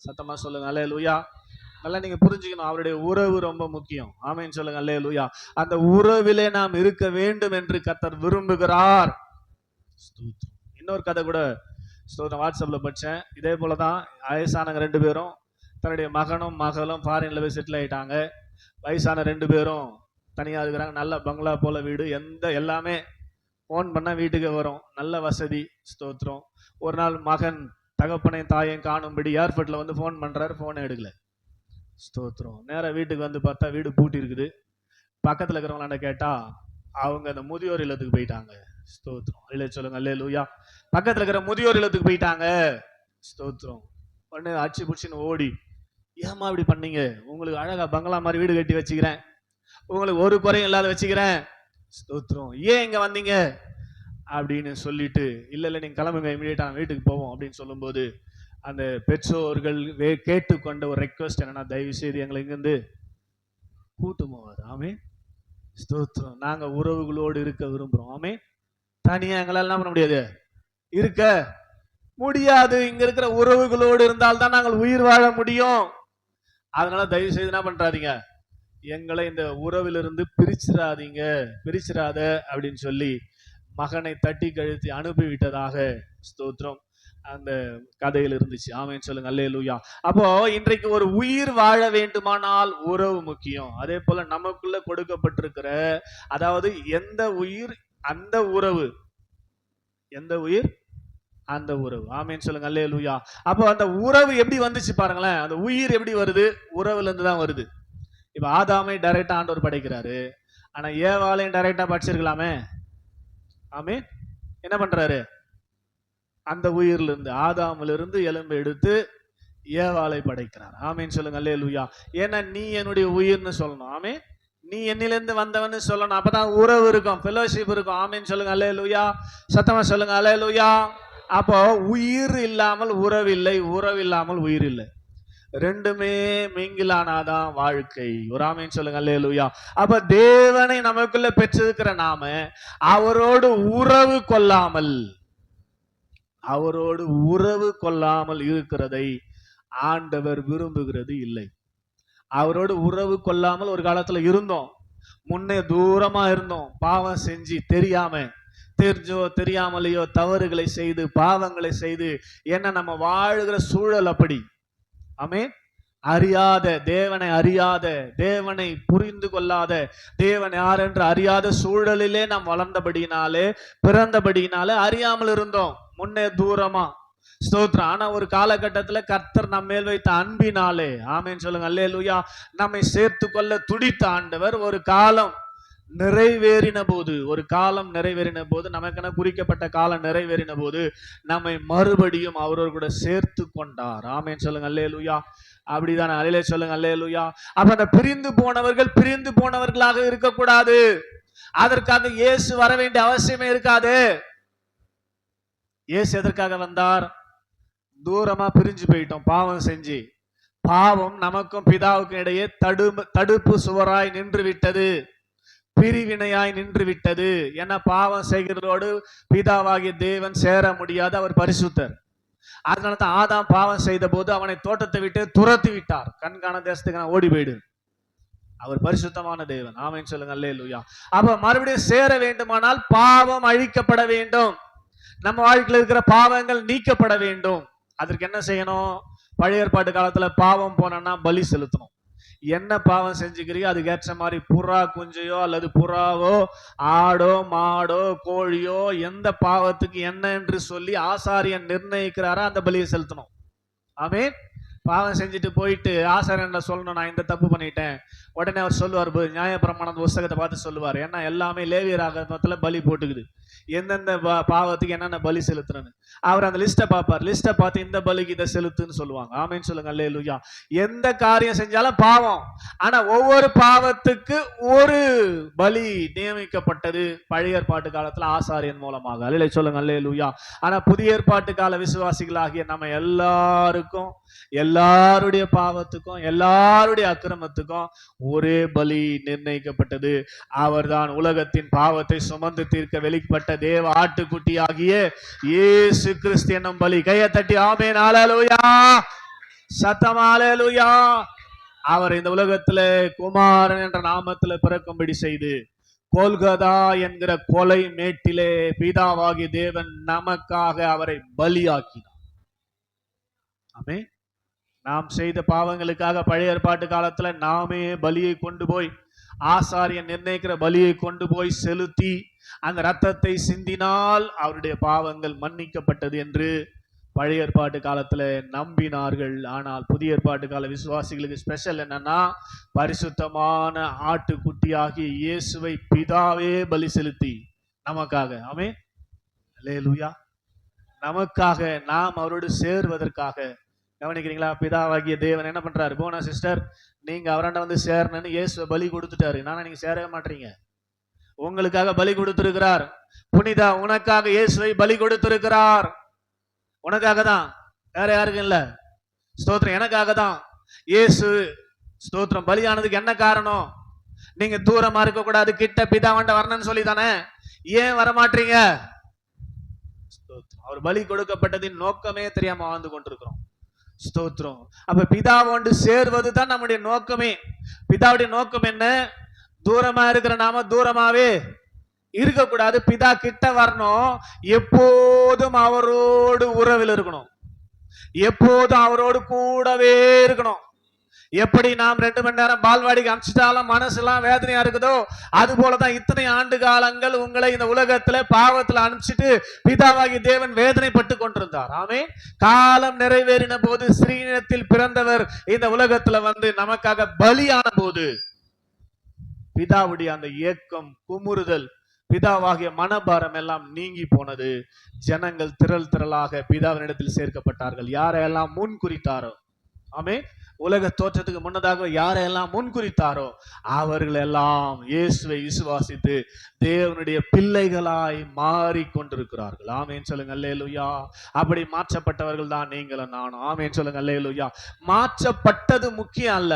சத்தமா சொல்லுங்க அல்லேலூயா. நல்லா நீங்க புரிஞ்சுக்கணும், அவருடைய உறவு ரொம்ப முக்கியம். ஆமென் சொல்லுங்க அல்லேலூயா. அந்த உறவிலே நாம் இருக்க வேண்டும் என்று கர்த்தர் விரும்புகிறார். இன்னொரு கதை கூட வாட்ஸ்அப்ல படிச்சேன். இதே போலதான் வயசானவங்க 2 பேரும், தன்னுடைய மகனும் மகளும் ஃபாரின்ல போய் செட்டில் ஆயிட்டாங்க. வயசான 2 பேரும் தனியா இருக்கிறாங்க. நல்ல பங்களா போல வீடு, எல்லாமே போன் பண்ணா வீட்டுக்கு வரும், நல்ல வசதி. ஸ்தோத்திரம். ஒரு நாள் மகன் தகப்பனையும் தாயையும் காணும்படி ஏர்போர்ட்ல வந்து போன் பண்றாரு, போனை எடுக்கல. ஸ்தோத்திரம். நேரம் வீட்டுக்கு வந்து பார்த்தா வீடு பூட்டி இருக்குது. பக்கத்துல இருக்கிறவங்களாண்ட கேட்டா அவங்க அந்த முதியோர் இல்லத்துக்கு போயிட்டாங்க. ஸ்தோத்திரம். இல்லை சொல்லுங்க அல்லேலூயா. பக்கத்துல இருக்கிற முதியோர் இல்லத்துக்கு போயிட்டாங்க. ஸ்தோத்திரம். உடனே அச்சு புடிச்சுன்னு ஓடி, ஏமா இப்படி பண்ணீங்க, உங்களுக்கு அழகா பங்களா மாதிரி வீடு கட்டி வச்சுக்கிறேன், உங்களுக்கு ஒரு குறையும் இல்லாத வச்சுக்கிறேன். ஸ்தோத்திரம். ஏன் இங்க வந்தீங்க அப்படின்னு சொல்லிட்டு, இல்ல நீங்க கிளம்புங்க, இமீடியட்டா வீட்டுக்கு போவோம் அப்படின்னு சொல்லும்போது, அந்த பெற்றோர்கள் கேட்டுக்கொண்ட ஒரு ரெக்வஸ்ட் என்னன்னா, தயவு செய்து எங்களை இங்கிருந்து கூட்டு போவாது. ஆமே. ஸ்தோத்திரம். நாங்க உறவுகளோடு இருக்க விரும்புறோம். ஆமே. தனியா எங்களால் என்ன பண்ண முடியாது, இருக்க முடியாது. இங்க இருக்கிற உறவுகளோடு இருந்தால் தான் நாங்கள் உயிர் வாழ முடியும். அதனால தயவு செய்து என்ன பண்றாதீங்க, எங்களை இந்த உறவிலிருந்து பிரிச்சிடாத அப்படின்னு சொல்லி மகனை தட்டி கழுத்தி அனுப்பிவிட்டதாக ஸ்தோத்திரம் அந்த கதையில் இருந்துச்சு. ஆமென் சொல்லுங்க அல்லேலூயா. அப்போ இன்றைக்கு ஒரு உயிர் வாழ வேண்டுமானால் உறவு முக்கியம். அதே போல நமக்குள்ள கொடுக்கப்பட்டிருக்கிற, அதாவது எந்த உயிர் அந்த உறவு, எந்த உயிர் அந்த உறவு. ஆமென் சொல்லுங்க அல்லேலூயா. அப்போ அந்த உறவு எப்படி வந்துச்சு பாருங்களேன். அந்த உயிர் எப்படி வருது, உறவுல இருந்து தான் வருது. இப்ப ஆதாமை டைரக்டா ஆண்டவர் படைக்கிறாரு, ஆனா ஏவாளையும் டைரக்டா படிச்சிருக்கலாமே. ஆமென். என்ன பண்றாரு, அந்த உயிர்ல இருந்து, ஆதாமில இருந்து எலும்பை எடுத்து ஏவாளை படைக்கிறார். ஆமென் சொல்லுங்க அல்லேலூயா. ஏன்னா நீ என்னுடைய உயிர்னு சொல்லணும். ஆமென். நீ என்னிலிருந்து வந்தவன்னு சொல்லணும். அப்பதான் உறவு இருக்கும், ஃபெலோஷிப் இருக்கும். ஆமீன் சொல்லுங்க, அல்லேலூயா. சத்தமா சொல்லுங்க, அல்லேலூயா. அப்போ உயிர் இல்லாமல் உறவு இல்லை, உறவு இல்லாமல் உயிர் இல்லை. ரெண்டுமே மிங்கிலானாதான் வாழ்க்கை. ஒரு ஆமீன் சொல்லுங்க, அல்லேலூயா. அப்ப தேவனை நமக்குள்ள பெற்றிருக்கிற நாம அவரோடு உறவு கொள்ளாமல், அவரோடு உறவு கொள்ளாமல் இருக்கிறதை ஆண்டவர் விரும்புகிறது இல்லை. அவரோடு உறவு கொள்ளாமல் ஒரு காலத்துல இருந்தோம், முன்னே தூரமா இருந்தோம், பாவம் செஞ்சு தெரிஞ்சோ தெரியாமலையோ தவறுகளை செய்து பாவங்களை செய்து என்ன நம்ம வாழுகிற சூழல் அப்படி. ஆமென். அறியாத தேவனை, அறியாத தேவனை புரிந்து கொள்ளாத தேவன் யார் என்று அறியாத சூழலிலே நாம் வளர்ந்தபடியினாலே, பிறந்தபடியினாலே அறியாமல் இருந்தோம், முன்னே தூரமா. ஸ்தோத்திரம். ஆனா ஒரு காலகட்டத்தில் கர்த்தர் நம்ம மேல் வைத்த அன்பினாலே, ஆமேன் சொல்லுங்க, அல்லேலூயா, நம்மை சேர்த்து கொள்ள துடித்த ஆண்டவர் ஒரு காலம் நிறைவேறின போது, ஒரு காலம் நிறைவேறின போது, நமக்கென குறிக்கப்பட்ட காலம் நிறைவேறின போது நம்மை மறுபடியும் அவரோடு கூட சேர்த்து கொண்டார். ஆமேன் சொல்லுங்க, அல்லேலூயா. அப்படிதானே? அல்லேலூயா சொல்லுங்க, அல்லேலூயா. அப்ப அந்த பிரிந்து போனவர்கள் பிரிந்து போனவர்களாக இருக்கக்கூடாது. அதற்காக இயேசு வர வேண்டிய அவசியமே இருக்காது. இயேசு எதற்காக வந்தார்? தூரமா பிரிஞ்சு போயிட்டோம் பாவம் செஞ்சு. பாவம் நமக்கும் பிதாவுக்கும் இடையே தடுப்பு சுவராய் நின்று விட்டது, பிரிவினையாய் நின்று விட்டது. என பாவம் செய்கிறதோடு பிதாவாகிய தேவன் சேர முடியாது, அவர் பரிசுத்தர். அதனாலதான் ஆதாம் பாவம் செய்த போது அவனை தோட்டத்தை விட்டு துரத்தி விட்டார். கண்காண தேசத்துக்கு நான் ஓடி போயிடு, அவர் பரிசுத்தமான தேவன். ஆமென் சொல்லுங்க, அல்லேலூயா. அப்ப மறுபடியும் சேர வேண்டுமானால் பாவம் அழிக்கப்பட வேண்டும், நம்ம வாழ்க்கையில் இருக்கிற பாவங்கள் நீக்கப்பட வேண்டும். அதற்கு என்ன செய்யணும்? பழைய ஏற்பாட்டு காலத்துல பாவம் போனா பலி செலுத்தணும். என்ன பாவம் செஞ்சுக்கிறீங்க அதுக்கு ஏற்ற மாதிரி புறா குஞ்சையோ அல்லது புறாவோ ஆடோ மாடோ கோழியோ எந்த பாவத்துக்கு என்ன என்று சொல்லி ஆசாரியன் நிர்ணயிக்கிறாரோ அந்த பலியை செலுத்தணும். ஆமென். பாவம் செஞ்சுட்டு போயிட்டு ஆசாரியன் சொல்லணும், நான் இந்த தப்பு பண்ணிட்டேன். உடனே அவர் சொல்லுவார், நியாயப்பிரமாண புஸ்தகத்தை பார்த்து சொல்லுவார், ஏன்னா எல்லாமே லேவியராகமத்துல பலி போட்டுக்குது, எந்தெந்த பாவத்துக்கு என்னென்ன பலி செலுத்துறன்னு. அவர் அந்த லிஸ்ட்டை பார்ப்பார், லிஸ்ட்டை பார்த்து இந்த பலிக்கு இதை செலுத்துன்னு சொல்லுவாங்க. ஆமேன்னு சொல்லுங்க, அல்லேலூயா. எந்த காரியம் செஞ்சாலும் பாவம், ஆனா ஒவ்வொரு பாவத்துக்கு ஒரு பலி நியமிக்கப்பட்டது பழைய ஏற்பாட்டு காலத்துல ஆசாரியன் மூலமாக. அல்லேலூயா சொல்லுங்க, அல்லேலூயா. ஆனா புதிய ஏற்பாட்டு கால விசுவாசிகளாகிய நம்ம எல்லாருக்கும், எல்லாருடைய பாவத்துக்கும் எல்லாருடைய அக்கிரமத்துக்கும் ஒரே பலி நிர்ணயிக்கப்பட்டது. அவர்தான் உலகத்தின் பாவத்தை சுமந்து தீர்க்க வெளிப்பட்ட தேவ ஆட்டுக்குட்டி ஆகிய இயேசு கிறிஸ்து என்னும் பலி. கையை தட்டி ஆமென், ஹல்லேலூயா, சத்தமா ஹல்லேலூயா. அவர் இந்த உலகத்திலே குமாரன் என்ற நாமத்திலே பிறக்கும்படி செய்து கோல்கதா என்கிற கொலை மேட்டிலே பிதாவாகிய தேவன் நமக்காக அவரை பலியாக்கினார். ஆமென். நாம் செய்த பாவங்களுக்காக பழைய ஏற்பாட்டு காலத்துல நாமே பலியை கொண்டு போய், ஆசாரியன் நிர்ணயிக்கிற பலியை கொண்டு போய் செலுத்தி அந்த ரத்தத்தை சிந்தினால் அவருடைய பாவங்கள் மன்னிக்கப்பட்டது என்று பழைய ஏற்பாட்டு காலத்துல நம்பினார்கள். ஆனால் புதிய ஏற்பாட்டு கால விசுவாசிகளுக்கு ஸ்பெஷல் என்னன்னா, பரிசுத்தமான ஆட்டுக்குட்டியாகிய இயேசுவை பிதாவே பலி செலுத்தி நமக்காக, ஆமென், அல்லேலூயா, நமக்காக நாம் அவரோடு சேர்வதற்காக. கவனிக்கிறீங்களா? பிதாவாகிய தேவன் என்ன பண்றாரு? போனா சிஸ்டர், நீங்க அவராண்ட வந்து சேரணும்னு இயேசுவை பலி கொடுத்துட்டாரு, நானா நீங்க சேரவே மாட்டீங்க. உங்களுக்காக பலி கொடுத்திருக்கிறார். புனிதா, உனக்காக இயேசுவை பலி கொடுத்திருக்கிறார். உனக்காக தான், வேற யாருக்கும் இல்ல. ஸ்தோத்திரம். எனக்காக தான் இயேசு, ஸ்தோத்திரம், பலியானதுக்கு என்ன காரணம்? நீங்க தூரமா இருக்க கூடாது, கிட்ட பிதாவாண்ட வரணும்னு சொல்லி தானே. ஏன் வரமாட்டீங்க? அவர் பலி கொடுக்கப்பட்டதின் நோக்கமே தெரியாம வாழ்ந்து கொண்டிருக்கிறோம். ஸ்தோத்திரம். அப்ப பிதாவோண்டு சேர்வது தான் நம்முடைய நோக்கமே. பிதாவுடைய நோக்கம் என்ன? தூரமா இருக்கிற நாம தூரமாவே இருக்கக்கூடாது, பிதா கிட்ட வரணும். எப்போதும் அவரோடு உறவில் இருக்கணும், எப்போதும் அவரோடு கூடவே இருக்கணும். எப்படி நாம் 2 மணி நேரம் பால்வாடிக்கு அனுப்பிச்சிட்டாலும் மனசுலாம் வேதனையா இருக்குதோ, அது போலதான் இத்தனை ஆண்டு காலங்கள் உங்களை இந்த உலகத்துல பாவத்துல அனுப்பிச்சிட்டு பிதாவாகி தேவன் வேதனைப்பட்டு கொண்டிருந்தார். ஆமென். காலம் நிறைவேறின போது ஸ்ரீனிடத்தில் பிறந்தவர் இந்த உலகத்துல வந்து நமக்காக பலியான போது பிதாவுடைய அந்த ஏக்கம், குமுறுதல், பிதாவாகிய மனபாரம் எல்லாம் நீங்கி போனது. ஜனங்கள் திரளாக பிதாவினிடத்தில் சேர்க்கப்பட்டார்கள். யாரையெல்லாம் முன் குறித்தாரோ, ஆமென், உலக தோற்றத்துக்கு முன்னதாக யாரெல்லாம் முன்குறித்தாரோ அவர்கள் எல்லாம் இயேசுவை விசுவாசித்து தேவனுடைய பிள்ளைகளாய் மாறி கொண்டிருக்கிறார்கள். ஆமேன் சொல்லுங்க அல்லேலூயா. அப்படி மாற்றப்பட்டவர்கள் தான் நீங்களும் நானும். ஆமேன் சொல்லுங்க அல்லேலூயா. மாற்றப்பட்டது முக்கியம் அல்ல,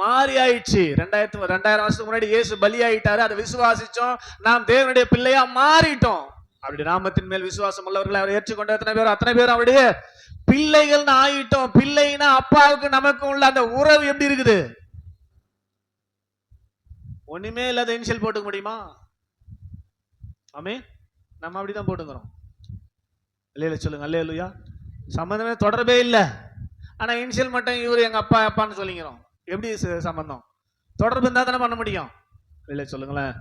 மாறி ஆயிடுச்சு. 2000 வருஷத்துக்கு முன்னாடி இயேசு பலி ஆயிட்டாரு, அதை விசுவாசிச்சோம், நாம் தேவனுடைய பிள்ளையா மாறிட்டோம். அப்படி நாமத்தின் மேல் விசுவாசம் உள்ளவர்களை அவர் ஏற்றுக்கொண்ட அத்தனை பேர் அவருடைய பிள்ளைகள் ஆயிட்டோம். பிள்ளைனா அப்பாவுக்கு நமக்கு உள்ள அந்த உறவு எப்படி இருக்குது? ஒண்ணுமே இல்லாத இனிஷியல் போட்டுக்க முடியுமா? ஆமே, நம்ம அப்படிதான் போட்டுக்கிறோம். இல்லையா சொல்லுங்க அல்லேலூயா. சம்பந்தமே தொடர்பே இல்லை, ஆனா இனிஷியல் மட்டும் இவரு எங்க அப்பா அப்பான்னு சொல்லிக்கிறோம். எப்படி சம்பந்தம்? தொடர்பு இருந்தா தானே பண்ண முடியும். இல்லை சொல்லுங்களேன்,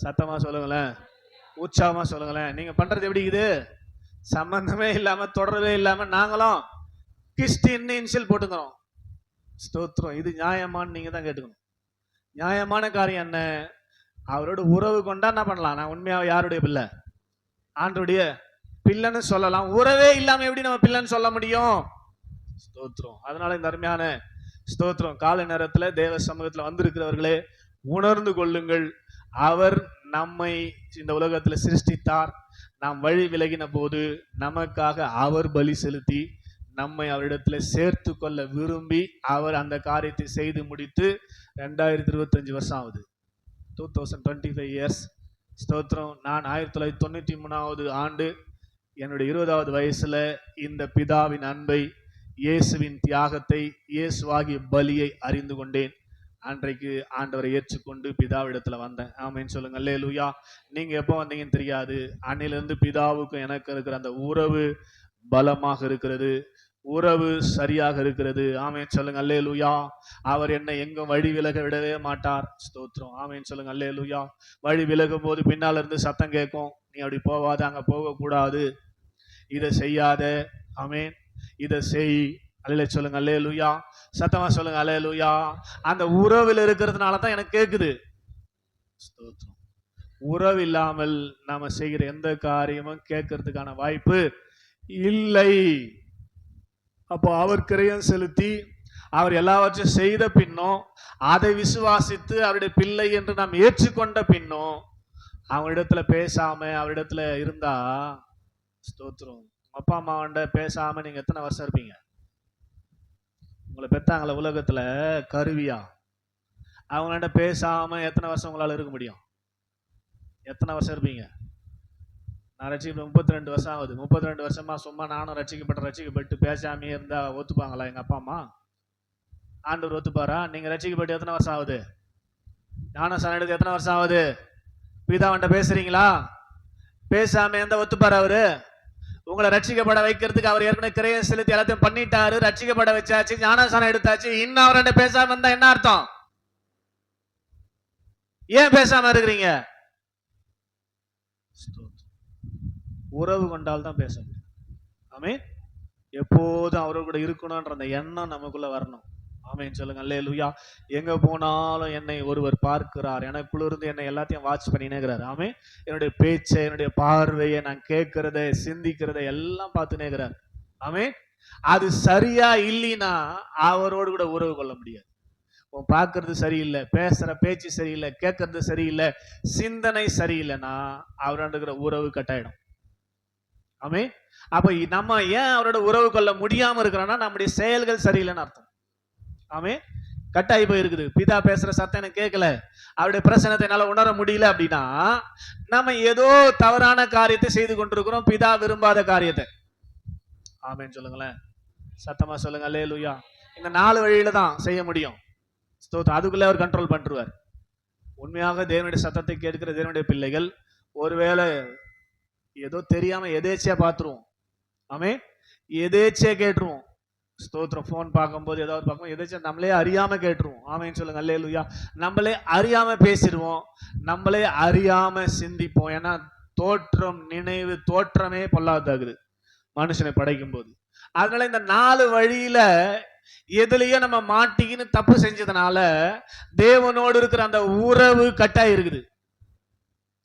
சத்தமா சொல்லுங்களேன், உற்சாகமா சொல்லுங்களேன். நீங்க பண்றது எப்படி இருக்குது? சம்பந்தமே இல்லாம தொடரவே இல்லாம நாங்களும் கிறிஸ்டின்னு இன்சியல் போட்டுக்கிறோம். ஸ்தோத்திரம். இது நியாயமானு நீங்க தான் கேட்டுக்கணும். நியாயமான காரியம் என்ன? அவரோட உறவு கொண்டா என்ன பண்ணலாம்? நான் உண்மையாக யாருடைய பிள்ளை? ஆண்டருடைய பிள்ளைன்னு சொல்லலாம். உறவே இல்லாம எப்படி நம்ம பிள்ளைன்னு சொல்ல முடியும்? ஸ்தோத்திரம். அதனால இந்த அருமையான ஸ்தோத்திரம் காலை நேரத்துல தேவ சமூகத்துல வந்திருக்கிறவர்களே, உணர்ந்து கொள்ளுங்கள். அவர் நம்மை இந்த உலகத்துல சிருஷ்டித்தார். நாம் வழி விலகின போது நமக்காக அவர் பலி செலுத்தி நம்மை அவரிடத்துல சேர்த்து கொள்ள விரும்பி அவர் அந்த காரியத்தை செய்து முடித்து 2025 வருஷம் ஆகுது. 2025 இயர்ஸ். ஸ்தோத்திரம். நான் 1993 ஆண்டு என்னுடைய 20வது வயசுல இந்த பிதாவின் அன்பை, இயேசுவின் தியாகத்தை, இயேசுவாகிய பலியை அறிந்து கொண்டேன். அன்றைக்கு ஆண்டவரை ஏற்றுக்கொண்டு பிதாவிடத்துல வந்தேன். ஆமேன்னு சொல்லுங்க அல்லேலூயா. நீங்க எப்போ வந்தீங்கன்னு தெரியாது. அன்னிலிருந்து பிதாவுக்கும் எனக்கு இருக்கிற அந்த உறவு பலமாக இருக்கிறது, உறவு சரியாக இருக்கிறது. ஆமேன்னு சொல்லுங்க அல்லேலூயா. அவர் என்னை எங்கும் வழி விலக விடவே மாட்டார். ஸ்தோத்திரம். ஆமேன்னு சொல்லுங்க அல்லேலூயா. வழி விலகும் போது பின்னால இருந்து சத்தம் கேட்கும், நீ அப்படி போவாத, அங்க போகக்கூடாது, இதை செய்யாத, ஆமேன், இதை செய். அல்லே சொல்லுங்க அல்லேலூயா. சத்தமா சொல்லுங்க அல்லேலூயா. அந்த உறவில் இருக்கிறதுனால தான் எனக்கு கேட்குது. ஸ்தோத்திரம். உறவு இல்லாமல் நாம செய்கிற எந்த காரியமும் கேட்கறதுக்கான வாய்ப்பு இல்லை. அப்போ அவர் கிரயம் செலுத்தி அவர் எல்லாவற்றையும் செய்த பின்னும், அதை விசுவாசித்து அவருடைய பிள்ளை என்று நாம் ஏற்றுக்கொண்ட பின்னும் அவரிடத்துல பேசாம அவரிடத்துல இருந்தா, ஸ்தோத்திரம், அப்பா அம்மாவண்ட பேசாம நீங்க எத்தனை வருஷம் இருப்பீங்க? உங்களை பெத்தாங்கள உலகத்துல கருவியா, அவங்கள்ட்ட பேசாம எத்தனை வருஷம் உங்களால இருக்க முடியும்? எத்தனை வருஷம் இருப்பீங்க? நான் ரட்சிக்கப்பட்ட 32 வருஷம் ஆகுது. 32 வருஷமா சும்மா நானும் ரட்சிக்கப்பட்டு பேசாமே இருந்தா ஒத்துப்பாங்களா எங்க அப்பா அம்மா? ஆண்டவர் ஒத்துப்பாரா? நீங்க ரட்சிக்கப்பட்டு எத்தனை வருஷம் ஆகுது? ஞானஸ்நானம் எடுத்து எத்தனை வருஷம் ஆகுது? பிதாவண்ட பேசுறீங்களா? பேசாம எந்த ஒத்துப்பாரு அவரு? உங்களை ரட்சிக்கப்பட வைக்கிறதுக்கு அவர் ஏற்கனவே கிரயம் செலுத்தி எல்லாத்தையும் பண்ணிட்டாரு. ரட்சிக்கப்பட வச்சாச்சு, ஞானஸ்நானம் எடுத்தாச்சு. இன்னும் அவர்கிட்ட பேசாம இருந்தா என்ன அர்த்தம்? ஏன் பேசாம இருக்கிறீங்க? உறவு கொண்டால் தான் பேச முடியும். ஆமே, எப்போதும் அவரோட கூட இருக்கணும்ன்ற அந்த எண்ணம் நமக்குள்ள வரணும். ஆமேன்னு சொல்லுங்க அல்லேலூயா. எங்க போனாலும் என்னை ஒருவர் பார்க்கிறார், எனக்குள்ள இருந்து என்னை எல்லாத்தையும் வாட்ச் பண்ணினேங்கிறார். ஆமே, என்னுடைய பேச்சை, என்னுடைய பார்வையை, நான் கேட்கறத, சிந்திக்கிறத எல்லாம் பார்த்துனேங்கிறார். ஆமே, அது சரியா இல்லைன்னா அவரோடு கூட உறவு கொள்ள முடியாது. உன் பார்க்கறது சரியில்லை, பேசுற பேச்சு சரியில்லை, கேட்கறது சரியில்லை, சிந்தனை சரியில்லைன்னா அவரோட உறவு கட்டாயிடும். ஆமே, அப்ப நம்ம ஏன் அவரோட உறவு கொள்ள முடியாம இருக்கிறோம்னா நம்முடைய செயல்கள் சரியில்லைன்னு அர்த்தம். ஆமே, கட்டாயி போயிருக்குது. பிதா பேசுற சத்தம் எனக்கு கேட்கல, அவருடைய பிரசனத்தை என்னால உணர முடியல அப்படின்னா நம்ம ஏதோ தவறான காரியத்தை செய்து கொண்டிருக்கிறோம், பிதா விரும்பாத காரியத்தை. ஆமேன்னு சொல்லுங்களேன், சத்தமா சொல்லுங்க அல்லேலூயா. இந்த 4 வழியில தான் செய்ய முடியும். அதுக்குள்ள அவர் கண்ட்ரோல் பண்ணிருவார். உண்மையாக தேவனுடைய சத்தத்தை கேட்கிற தேவனுடைய பிள்ளைகள் ஒருவேளை ஏதோ தெரியாம எதேச்சியா பார்த்துருவோம். ஆமே, எதேச்சியா கேட்டுருவோம். ஸ்தோத்திரம். போன் பார்க்கும்போது ஏதாவது பார்க்கும்போது எதாச்சும் நம்மளே அறியாம கேட்டுருவோம். ஆமேன்னு சொல்லுங்க அல்லேலூயா. நம்மளே அறியாம பேசிடுவோம், நம்மளே அறியாம சிந்திப்போம். ஏன்னா தோற்றம், நினைவு, தோற்றமே பொல்லாததாகுது மனுஷனை படைக்கும் போது. அதனால இந்த 4 வழியில எதுலயோ நம்ம மாட்டிக்கின்னு தப்பு செஞ்சதுனால தேவனோடு இருக்கிற அந்த உறவு கட்டாய் இருக்குது.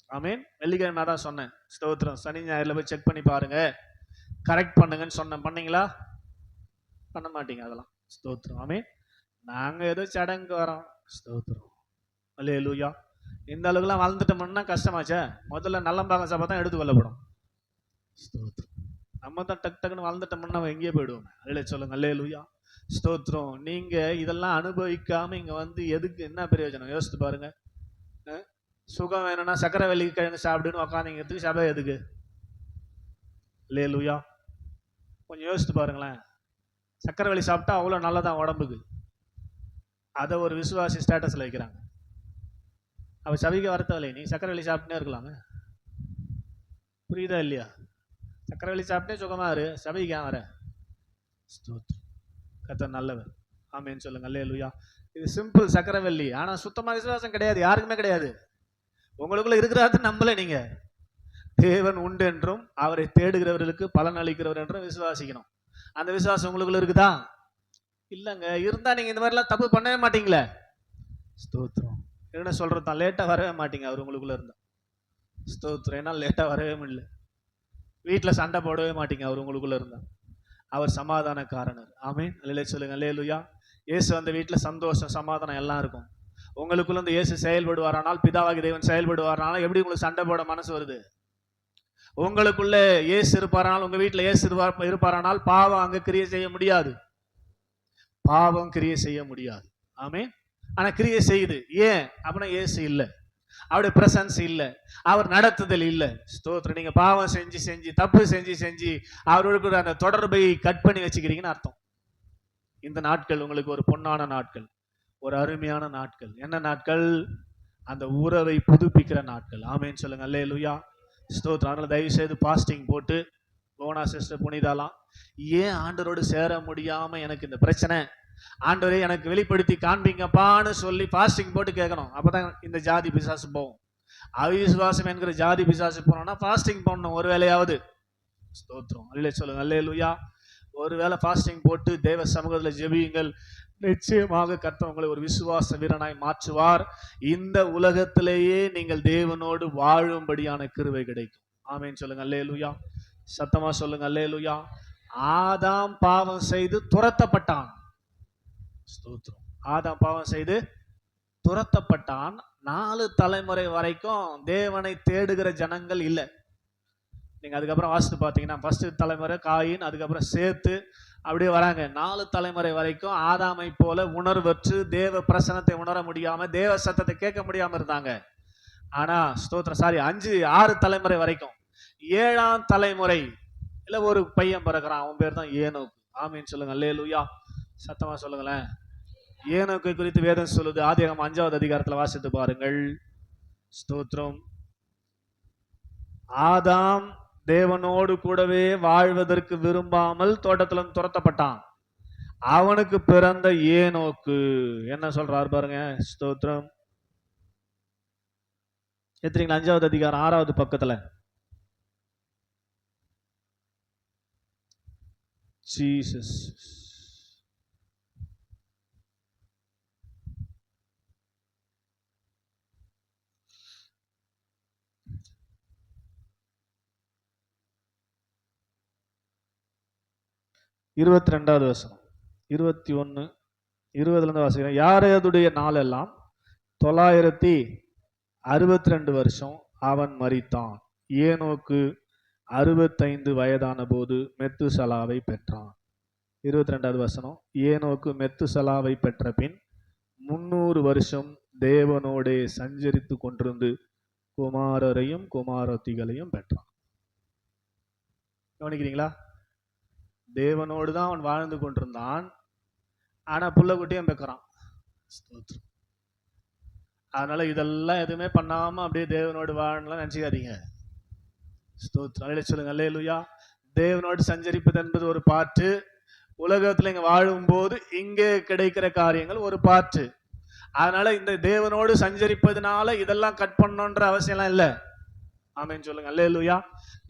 ஆமேன். வெள்ளிக்கிழமை தான் சொன்னேன். ஸ்தோத்திரம். சனி ஞாயிறுல போய் செக் பண்ணி பாருங்க, கரெக்ட் பண்ணுங்கன்னு சொன்னேன். பண்ணீங்களா? பண்ண மாட்டீங்க. அதெல்லாம் ஸ்தோத்திரம். ஆமென். நாங்க ஏதோ சடங்கு வரோம். ஸ்தோத்திரம். அல்லேலூயா. இந்த அளவுக்குலாம் வளர்ந்துட்டோம்னா கஷ்டமாச்சே. முதல்ல நல்லம்பாகம் சபை தான் எடுத்து கொள்ளப்படும். ஸ்தோத்திரம். நம்ம தான் டக் டக்குன்னு வளர்ந்துட்டோம்னா நம்ம எங்கேயே போயிடுவோம். அல்லே சொல்லுங்க. அல்லேலூயா. ஸ்தோத்திரம். நீங்க இதெல்லாம் அனுபவிக்காம இங்க வந்து எதுக்கு, என்ன பிரயோஜனம்? யோசித்து பாருங்க. சுகம் வேணும்னா சக்கரை வெள்ளி கிழங்கு சாப்பிடுன்னு உக்காந்தீங்கிறதுக்கு சபை எதுக்கு? அல்லேலூயா. கொஞ்சம் யோசித்து பாருங்களேன். சக்கரை வெள்ளி சாப்பிட்டா அவ்வளோ நல்லதான் உடம்புக்கு. அதை ஒரு விசுவாசி ஸ்டேட்டஸில் வைக்கிறாங்க. அவள் சபைக்கு வரத்தவில்லை, நீ சக்கரை வெள்ளி சாப்பிட்டுனே இருக்கலாங்க. புரியுதா இல்லையா? சக்கரை வெள்ளி சாப்பிட்டே சுகமாக இரு, சபைக்கு ஏன் வர? ஸ்தோத்திரம். கர்த்தர் நல்லவர். ஆமென் சொல்லுங்க. அல்லேலூயா. இது சிம்பிள் சக்கரை வெள்ளி. ஆனால் சுத்தமாக விசுவாசம் கிடையாது, யாருக்குமே கிடையாது. உங்களுக்குள்ள இருக்கிறாரு நம்பல. நீங்க தேவன் உண்டு என்றும் அவரை தேடுகிறவர்களுக்கு பலன் அளிக்கிறவர் என்றும் விசுவாசிக்கணும். அந்த விசுவாசம் உங்களுக்குள்ள இருக்குதா? இல்லைங்க. இருந்தா நீங்க இந்த மாதிரிலாம் தப்பு பண்ணவே மாட்டீங்களே. ஸ்தோத்திரம். என்ன சொல்றதான், லேட்டா வரவே மாட்டீங்க அவர் உங்களுக்குள்ள இருந்தா. ஸ்தோத்திரம். ஏன்னா லேட்டா வரவே முடியல. வீட்டில் சண்டை போடவே மாட்டீங்க அவர் உங்களுக்குள்ள இருந்தா. அவர் சமாதானக்காரனர். ஆமென். அல்லேலூயா சொல்லுங்க. அல்லேலூயா. இயேசு அந்த வீட்டில் சந்தோஷம் சமாதானம் எல்லாம் இருக்கும். உங்களுக்குள்ள இந்த இயேசு செயல்படுவாரானால், பிதாவாகி தேவன் செயல்படுவாரானால் எப்படி உங்களுக்கு சண்டை போட மனசு வருது? உங்களுக்குள்ள இயேசு இருப்பாரானால், உங்க வீட்டில் இயேசு இருப்பாரானால் பாவம் அங்க கிரியை செய்ய முடியாது. பாவம் கிரியை செய்ய முடியாது. ஆமென். ஆனா கிரியை செய்யுது. ஏன் அப்படின்னா இயேசு இல்லை, அவருடைய பிரசன்ஸ் இல்லை, அவர் நடத்துதல் இல்லை. ஸ்தோத்திரம். நீங்க பாவம் செஞ்சு செஞ்சு தப்பு செஞ்சு செஞ்சு அவரோட அந்த தொடர்பை கட் பண்ணி வச்சுக்கிறீங்கன்னு அர்த்தம். இந்த நாட்கள் உங்களுக்கு ஒரு பொன்னான நாட்கள், ஒரு அருமையான நாட்கள். என்ன நாட்கள்? அந்த உறவை புதுப்பிக்கிற நாட்கள். ஆமென் சொல்லுங்க. அல்லேலூயா. ஸ்தோத்திரம். அதனால தயவு செய்து பாஸ்டிங் போட்டு, போனா சிஸ்டர் புனிதாலாம், ஏன் ஆண்டவரோடு சேர முடியாம எனக்கு இந்த பிரச்சனை, ஆண்டவரே எனக்கு வெளிப்படுத்தி காண்பீங்கப்பான்னு சொல்லி பாஸ்டிங் போட்டு கேட்கணும். அப்பதான் இந்த ஜாதி பிசாசு போகும். அவிசுவாசம் என்கிற ஜாதி பிசாசு போனோம்னா பாஸ்டிங் பண்ணணும் ஒரு வேளையாவது. ஸ்தோத்திரம். அல்லே சொல்லுங்க. அல்லேலூயா. ஒருவேளை பாஸ்டிங் போட்டு தேவ சமூகத்தில் ஜெபியுங்கள். நிச்சயமாக கர்த்தர் உங்களை ஒரு விசுவாச வீரனாய் மாற்றுவார். இந்த உலகத்திலேயே நீங்கள் தேவனோடு வாழும்படியான கிருபை கிடைக்கும். ஆமென் சொல்லுங்க. அல்லேலூயா. சத்தமா சொல்லுங்க. அல்லேலூயா. ஆதாம் பாவம் செய்து துரத்தப்பட்டான். ஸ்தோத்திரம். ஆதாம் பாவம் செய்து துரத்தப்பட்டான். 4 தலைமுறை வரைக்கும் தேவனை தேடுகிற ஜனங்கள் இல்லை. நீங்க அதுக்கப்புறம் வாசித்து பார்த்தீங்கன்னா ஃபர்ஸ்ட் தலைமுறை காயின், அதுக்கப்புறம் சேத்து, அப்படியே வராங்க. 4 தலைமுறை வரைக்கும் ஆதாமை போல உணர்வற்று தேவ பிரசனத்தை உணர முடியாம, தேவ சத்தத்தை கேட்க முடியாம இருந்தாங்க. ஆனா ஸ்தோத்திரம், 6 தலைமுறை வரைக்கும் 7ஆம் தலைமுறை இல்ல ஒரு பையன் பிறகுறான். அவன் பேர் தான் ஏனோக்கு. ஆமீன் சொல்லுங்க. அல்லேலூயா. சத்தமா சொல்லுங்களேன். ஏனோக்கை குறித்து வேதம் சொல்லுது. ஆதியாகமம் 5வது அதிகாரத்துல வாசித்து பாருங்கள். ஸ்தோத்திரம். ஆதாம் தேவனோடு கூடவே வாழ்வதற்கு விரும்பாமல் தோட்டத்துல துரத்தப்பட்டான். அவனுக்கு பிறந்த ஏனோக்கு என்ன சொல்றாரு பாருங்க. ஸ்தோத்திரம். எத்தனைங்களா? 5வது அதிகாரம் 6வது பக்கத்துல. ஜீசஸ். இருபத்தி 2வது வசனம், 21, 20 வாசிக்கிறேன். யாரேதுடைய நாளெல்லாம் 962 வருஷம் அவன் மரித்தான். ஏனோக்கு 65 வயதான போது மெத்துசலாவை பெற்றான். 22வது வசனம். ஏனோக்கு மெத்துசலாவை பெற்ற பின் 300 வருஷம் தேவனோடே சஞ்சரித்து கொண்டிருந்து குமாரரையும் குமாரத்திகளையும் பெற்றான். கவனிக்கிறீங்களா? தேவனோடு தான் அவன் வாழ்ந்து கொண்டிருந்தான். ஆனா புள்ள குட்டியும் பெக்கிறான். அதனால இதெல்லாம் எதுவுமே பண்ணாம அப்படியே தேவனோடு வாழலாம் நினைச்சுக்காதீங்க. ஸ்தோத்திரம். சொல்லுங்க. அல்லேலூயா. தேவனோடு சஞ்சரிப்பது என்பது ஒரு பாட்டு. உலகத்துல இங்க வாழும் போது இங்கே கிடைக்கிற காரியங்கள் ஒரு பாட்டு. அதனால இந்த தேவனோடு சஞ்சரிப்பதுனால இதெல்லாம் கட் பண்ணணுன்ற அவசியம்லாம் இல்லை. ஆமென் சொல்லுங்க. அல்லேலூயா.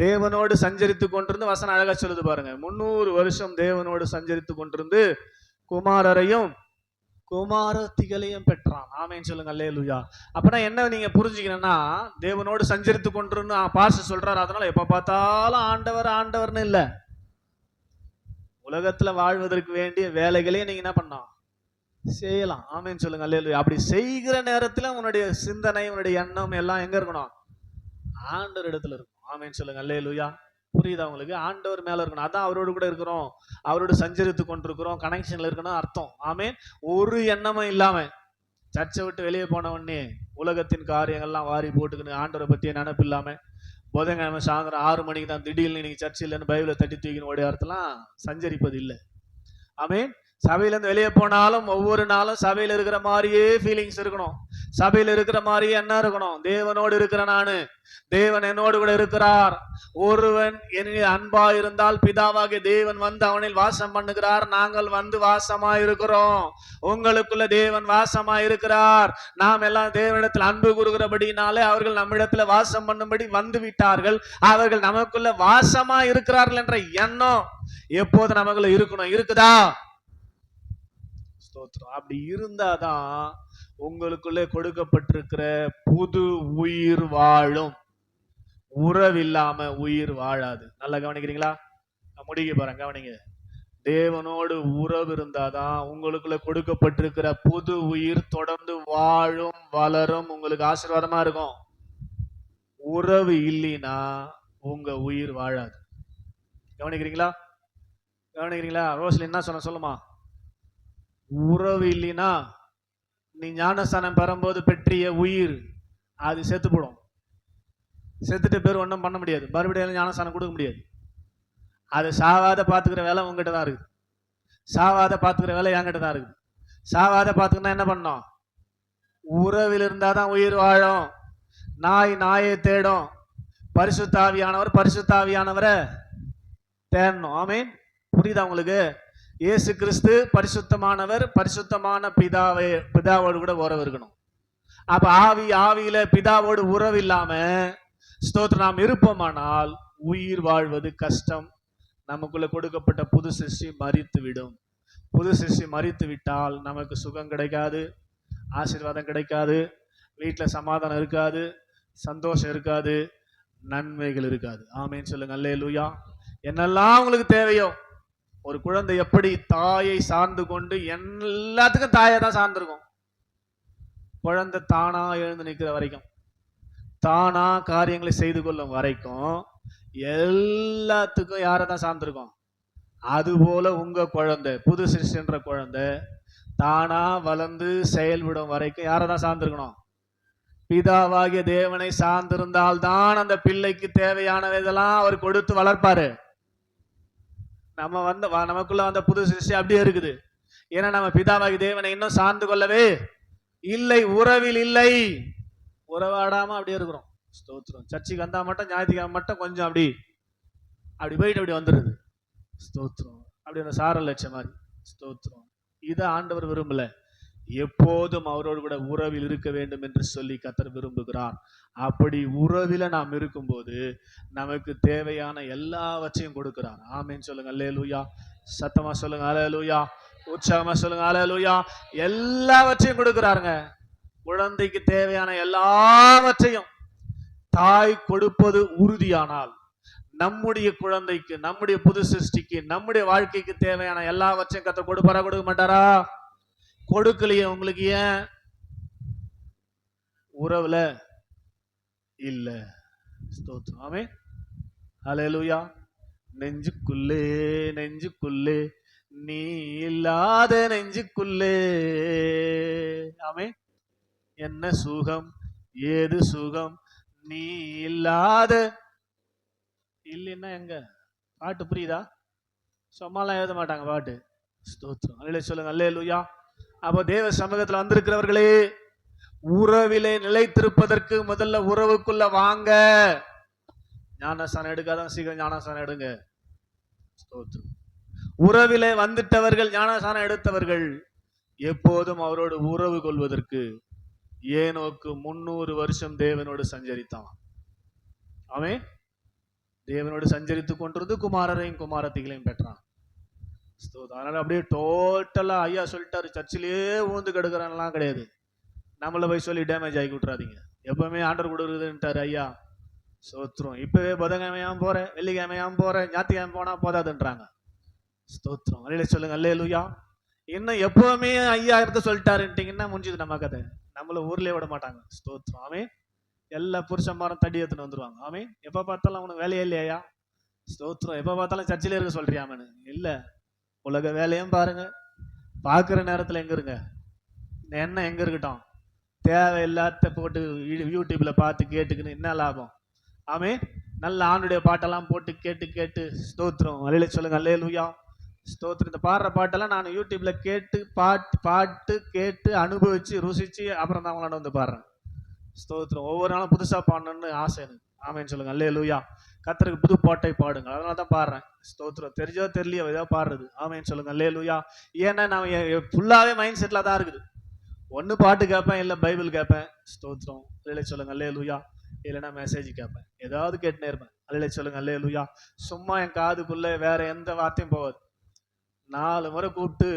தேவனோடு சஞ்சரித்து கொண்டிருந்து வசனம் அழகா சொல்லுது பாருங்க. 300 வருஷம் தேவனோடு சஞ்சரித்து கொண்டிருந்து குமாரரையும் குமாரத்திகளையும் பெற்றான். ஆமென் சொல்லுங்க. அல்லேலூயா. அப்பனா என்ன நீங்க புரிஞ்சுக்கணும்னா, தேவனோடு சஞ்சரித்து கொண்டிருந்து பாஸ்டர் சொல்றாரு, அதனால எப்ப பார்த்தாலும் ஆண்டவர் ஆண்டவர்னு இல்ல. உலகத்துல வாழ்வதற்கு வேண்டிய வேலைகளே நீங்க என்ன பண்ணலாம், செய்யலாம். ஆமென் சொல்லுங்க. அல்லேலூயா. அப்படி செய்கிற நேரத்துல உன்னுடைய சிந்தனை, உன்னுடைய எண்ணம் எல்லாம் எங்க இருக்கணும், ஆண்டவர் இடத்துல இருக்கும். ஆமென் சொல்லுங்க. அல்லேலூயா. புரியுதா உங்களுக்கு? ஆண்டவர் மேல இருக்கணும். அதான் அவரோடு கூட இருக்கிறோம், அவரோடு சஞ்சரித்து கொண்டிருக்கிறோம், கனெக்ஷன்ல இருக்கணும் அர்த்தம். ஆமென். ஒரு எண்ணமும் இல்லாம சர்ச்சை விட்டு வெளியே போன உடனே உலகத்தின் காரியங்கள்லாம் வாரி போட்டுக்கின்னு ஆண்டவரை பத்தியே நினைப்பு இல்லாம புதன்கிழமை சாயந்தரம் 6 மணிக்கு தான் திடீர்னு நீங்க சர்ச்சை இல்லைன்னு பைபிளை தட்டி தூக்கின்னு ஓடி வரத்தெல்லாம் சஞ்சரிப்பது இல்லை. ஆமென். சபையிலேருந்து வெளியே போனாலும் ஒவ்வொரு நாளும் சபையில் இருக்கிற மாதிரியே ஃபீலிங்ஸ் இருக்கணும், சபையில் இருக்கிற மாதிரியே என்ன இருக்கணும், தேவனோடு இருக்கிற நானு, தேவன் என்னோடு கூட இருக்கிறார். ஒருவன் என்னில் அன்பா இருந்தால் பிதாவாகிய தேவன் வந்து அவனில் வாசம் பண்ணுகிறார், நாங்கள் வந்து வாசமா இருக்கிறோம், உங்களுக்குள்ள தேவன் வாசமா இருக்கிறார். நாம் எல்லாம் தேவனிடத்தில் அன்பு கூறுகிறபடினாலே அவர்கள் நம்மிடத்துல வாசம் பண்ணும்படி வந்து விட்டார்கள். அவர்கள் நமக்குள்ள வாசமா இருக்கிறார்கள் என்ற எண்ணம் எப்போது நமக்குள்ள இருக்கணும். இருக்குதா? அப்படி இருந்தாதான் உங்களுக்குள்ளே கொடுக்கப்பட்டிருக்கிற புது உயிர் வாழும். உறவு இல்லாம உயிர் வாழாது. நல்லா கவனிக்கிறீங்களா? முடிக்க போறேன், கவனிங்க. தேவனோடு உறவு இருந்தாதான் உங்களுக்குள்ள கொடுக்கப்பட்டிருக்கிற புது உயிர் தொடர்ந்து வாழும், வளரும், உங்களுக்கு ஆசீர்வாதமா இருக்கும். உறவு இல்லைன்னா உங்க உயிர் வாழாது. கவனிக்கிறீங்களா? கவனிக்கிறீங்களா? ரோஸ்ல என்ன சொன்ன சொல்லுமா? உறவு இல்லைன்னா நீ ஞானஸ்தானம் பெறும்போது பெற்றிய உயிர் அது செத்து போடும். செத்துட்டு பேர் ஒன்றும் பண்ண முடியாது, மறுபடியும் ஞானஸ்தானம் கொடுக்க முடியாது. அது சாவாத பார்த்துக்கிற வேலை உங்ககிட்ட தான் இருக்குது, சாவாத பார்த்துக்கிற வேலை என்கிட்ட தான் இருக்குது. சாவாத பார்த்துக்கணும் என்ன பண்ணோம்? உறவில் இருந்தாதான் உயிர் வாழும். நாய் நாயை தேடும், பரிசுத்தாவியானவர் பரிசுத்தாவியானவரை தேடணும். ஆமென். புரியுதா உங்களுக்கு? இயேசு கிறிஸ்து பரிசுத்தமானவர், பரிசுத்தமான பிதாவோடு கூட உறவு இருக்கணும். அப்ப ஆவியில பிதாவோடு உறவு இல்லாம ஸ்தோத்திரம் நாம் இருப்போமானால் உயிர் வாழ்வது கஷ்டம். நமக்குள்ள கொடுக்கப்பட்ட புது சிருஷ்டி மரித்து விடும். புது சிருஷ்டி மரித்து விட்டால் நமக்கு சுகம் கிடைக்காது, ஆசீர்வாதம் கிடைக்காது, வீட்டுல சமாதானம் இருக்காது, சந்தோஷம் இருக்காது, நன்மைகள் இருக்காது. ஆமென் சொல்லுங்க. அல்லேலூயா. என்னெல்லாம் உங்களுக்கு தேவையோ, ஒரு குழந்தை எப்படி தாயை சார்ந்து கொண்டு எல்லாத்துக்கும் தாயை தான் சார்ந்திருக்கும். குழந்தை தானா எழுந்து நிற்கிற வரைக்கும், தானா காரியங்களை செய்து கொள்ளும் வரைக்கும் எல்லாத்துக்கும் யாரை தான் சார்ந்திருக்கும். அதுபோல உங்க குழந்தை, புது சிருஷ்டின்ற குழந்தை தானா வளர்ந்து செயல்படும் வரைக்கும் யாரை தான் சார்ந்திருக்கணும்? பிதாவாகிய தேவனை சார்ந்திருந்தால் தான் அந்த பிள்ளைக்கு தேவையானதெல்லாம் அவர் கொடுத்து வளர்ப்பாரு. நம்ம நமக்குள்ள வந்த புது சிருஷ்டி அப்படியே இருக்குது. ஏன்னா நம்ம பிதாவாகி தேவனை இன்னும் சார்ந்து கொள்ளவே இல்லை, உறவில் இல்லை, உறவாடாம அப்படியே இருக்கிறோம். ஸ்தோத்திரம். சர்ச்சைக்கு வந்தா மட்டும் ஞாயிற்றுக்கிழமை மட்டும் கொஞ்சம் அப்படி போயிட்டு அப்படி வந்துடுது. ஸ்தோத்திரம். அப்படி அந்த சாரல் லட்சம் மாதிரி. ஸ்தோத்திரம். இதை ஆண்டவர் விரும்பல. எப்போதும் அவரோடு கூட உறவில் இருக்க வேண்டும் என்று சொல்லி கர்த்தர் விரும்புகிறார். அப்படி உறவில நாம் இருக்கும்போது நமக்கு தேவையான எல்லாவற்றையும் கொடுக்கிறார். ஆமென் சொல்லுங்க. அல்லேலூயா. சத்தமா சொல்லுங்க. அல்லேலூயா. உற்சாகமா சொல்லுங்க. அல்லேலூயா. எல்லாவற்றையும் கொடுக்கிறாருங்க. குழந்தைக்கு தேவையான எல்லாவற்றையும் தாய் கொடுப்பது உறுதியானால் நம்முடைய குழந்தைக்கு, நம்முடைய புது சிருஷ்டிக்கு, நம்முடைய வாழ்க்கைக்கு தேவையான எல்லாவற்றையும் கர்த்தர் கொடுப்பாரா, கொடுக்க மாட்டாரா? கொடுக்கலையே. உங்களுக்கு ஏன்? உறவுல இல்ல. ஸ்தோத்திரம். ஆமென். ஹல்லேலூயா. நெஞ்சுக்குள்ளே நெஞ்சுக்குள்ளே நீ இல்லாத நெஞ்சுக்குள்ளே, ஆமென், என்ன சுகம் ஏது சுகம் நீ இல்லாத. இல்லைன்னா எங்க பாட்டு புரியுதா? சும்மாலாம் எழுத மாட்டாங்க பாட்டு. ஸ்தோத்திரம். அல்லேலூயா சொல்லுங்க. அல்லேலூயா. அப்போ தேவ சமூகத்தில் வந்திருக்கிறவர்களே, உறவிலே நிலைத்திருப்பதற்கு முதல்ல உறவுக்குள்ள வாங்க. ஞானஸ்தானம் எடுக்காதான் சீக்கிரம் ஞானஸ்தானம் எடுங்க. ஸ்தோத்திரம். உறவிலே வந்துட்டவர்கள், ஞானஸ்தானம் எடுத்தவர்கள் எப்போதும் அவரோடு உறவு கொள்வதற்கு ஏனோக்கு 300 வருஷம் தேவனோடு சஞ்சரித்தான். அவன் தேவனோடு சஞ்சரித்து கொண்டிருந்து குமாரரையும் குமாரத்திகளையும் பெற்றான். அதனால அப்படியே டோட்டலா ஐயா சொல்லிட்டாரு, சர்ச்சிலேயே ஊந்து கெடுக்கிறான்லாம் கிடையாது. நம்மள போய் சொல்லி டேமேஜ் ஆகி விட்டுறாதீங்க. எப்பவுமே ஆண்டர் கொடுக்குறதுன்ட்டாரு ஐயா. சோத்திரம். இப்பவே புதன்கிழமையாம போறேன், வெள்ளிக்கிழமையாம போறேன், ஞாயிற்றுக்கிழமை போனா போதாதுன்றாங்க. ஸ்தோத்திரம். அல்லேலூயா சொல்லுங்க. அல்லேலூயா. இன்னும் எப்பவுமே ஐயா இருக்க சொல்லிட்டாருன்ட்டீங்கன்னா முடிஞ்சது நம்ம கதை. நம்மள ஊர்லயே விட மாட்டாங்க. ஸ்தோத்திரம். ஆமென். எல்லா புருஷன்மாரும் தடி எடுத்துன்னு வந்துருவாங்க. ஆமென். எப்ப பார்த்தாலும் அவனுக்கு வேலையே இல்லையா? ஸ்தோத்திரம். எப்ப பார்த்தாலும் சர்ச்சிலே இருக்க சொல்றியாமனு இல்ல. உலக வேலையும் பாருங்க, பார்க்குற நேரத்தில் எங்க இருங்க, எண்ணம் எங்க இருக்கட்டும், தேவையில்லாத போட்டு யூடியூப்ல பார்த்து கேட்டுக்குன்னு என்ன லாபம்? ஆமே. நல்ல ஆண்டுடைய பாட்டெல்லாம் போட்டு கேட்டு கேட்டு ஸ்தோத்திரம். அல்லேலூயா சொல்லுங்க. அல்லேலூயா ஸ்தோத்திரம். இந்த பாடுற பாட்டெல்லாம் நான் யூடியூப்ல கேட்டு பாட்டு கேட்டு அனுபவிச்சு ருசிச்சு அப்புறம் தான் அவங்களாண்ட வந்து பாடுறேன். ஸ்தோத்திரம். ஒவ்வொரு நாளும் புதுசா பாடணும்னு ஆசை எனக்கு. ஆமேன்னு சொல்லுங்க. அல்லேலூயா. கர்த்தருக்கு புது பாட்டை பாடுங்க. அதனால தான் பாடுறேன். ஸ்தோத்திரம். தெரிஞ்சோ தெரியலையோ ஏதோ பாடுறது. ஆமேன்னு சொல்லுங்க. அல்லேலூயா. ஏன்னா நான் ஃபுல்லாவே மைண்ட் செட்ல தான் இருக்குது. ஒன்று பாட்டு கேட்பேன், இல்லை பைபிள் கேட்பேன். ஸ்தோத்திரம். அல்லேலூயா சொல்லுங்க. அல்லேலூயா. இல்லைன்னா மெசேஜ் கேட்பேன், ஏதாவது கேட்டுனே இருப்பேன். அல்லேலூயா சொல்லுங்க. அல்லேலூயா. சும்மா என் காதுக்குள்ள வேற எந்த வார்த்தையும் போகாது. 4 முறை கூப்பிட்டு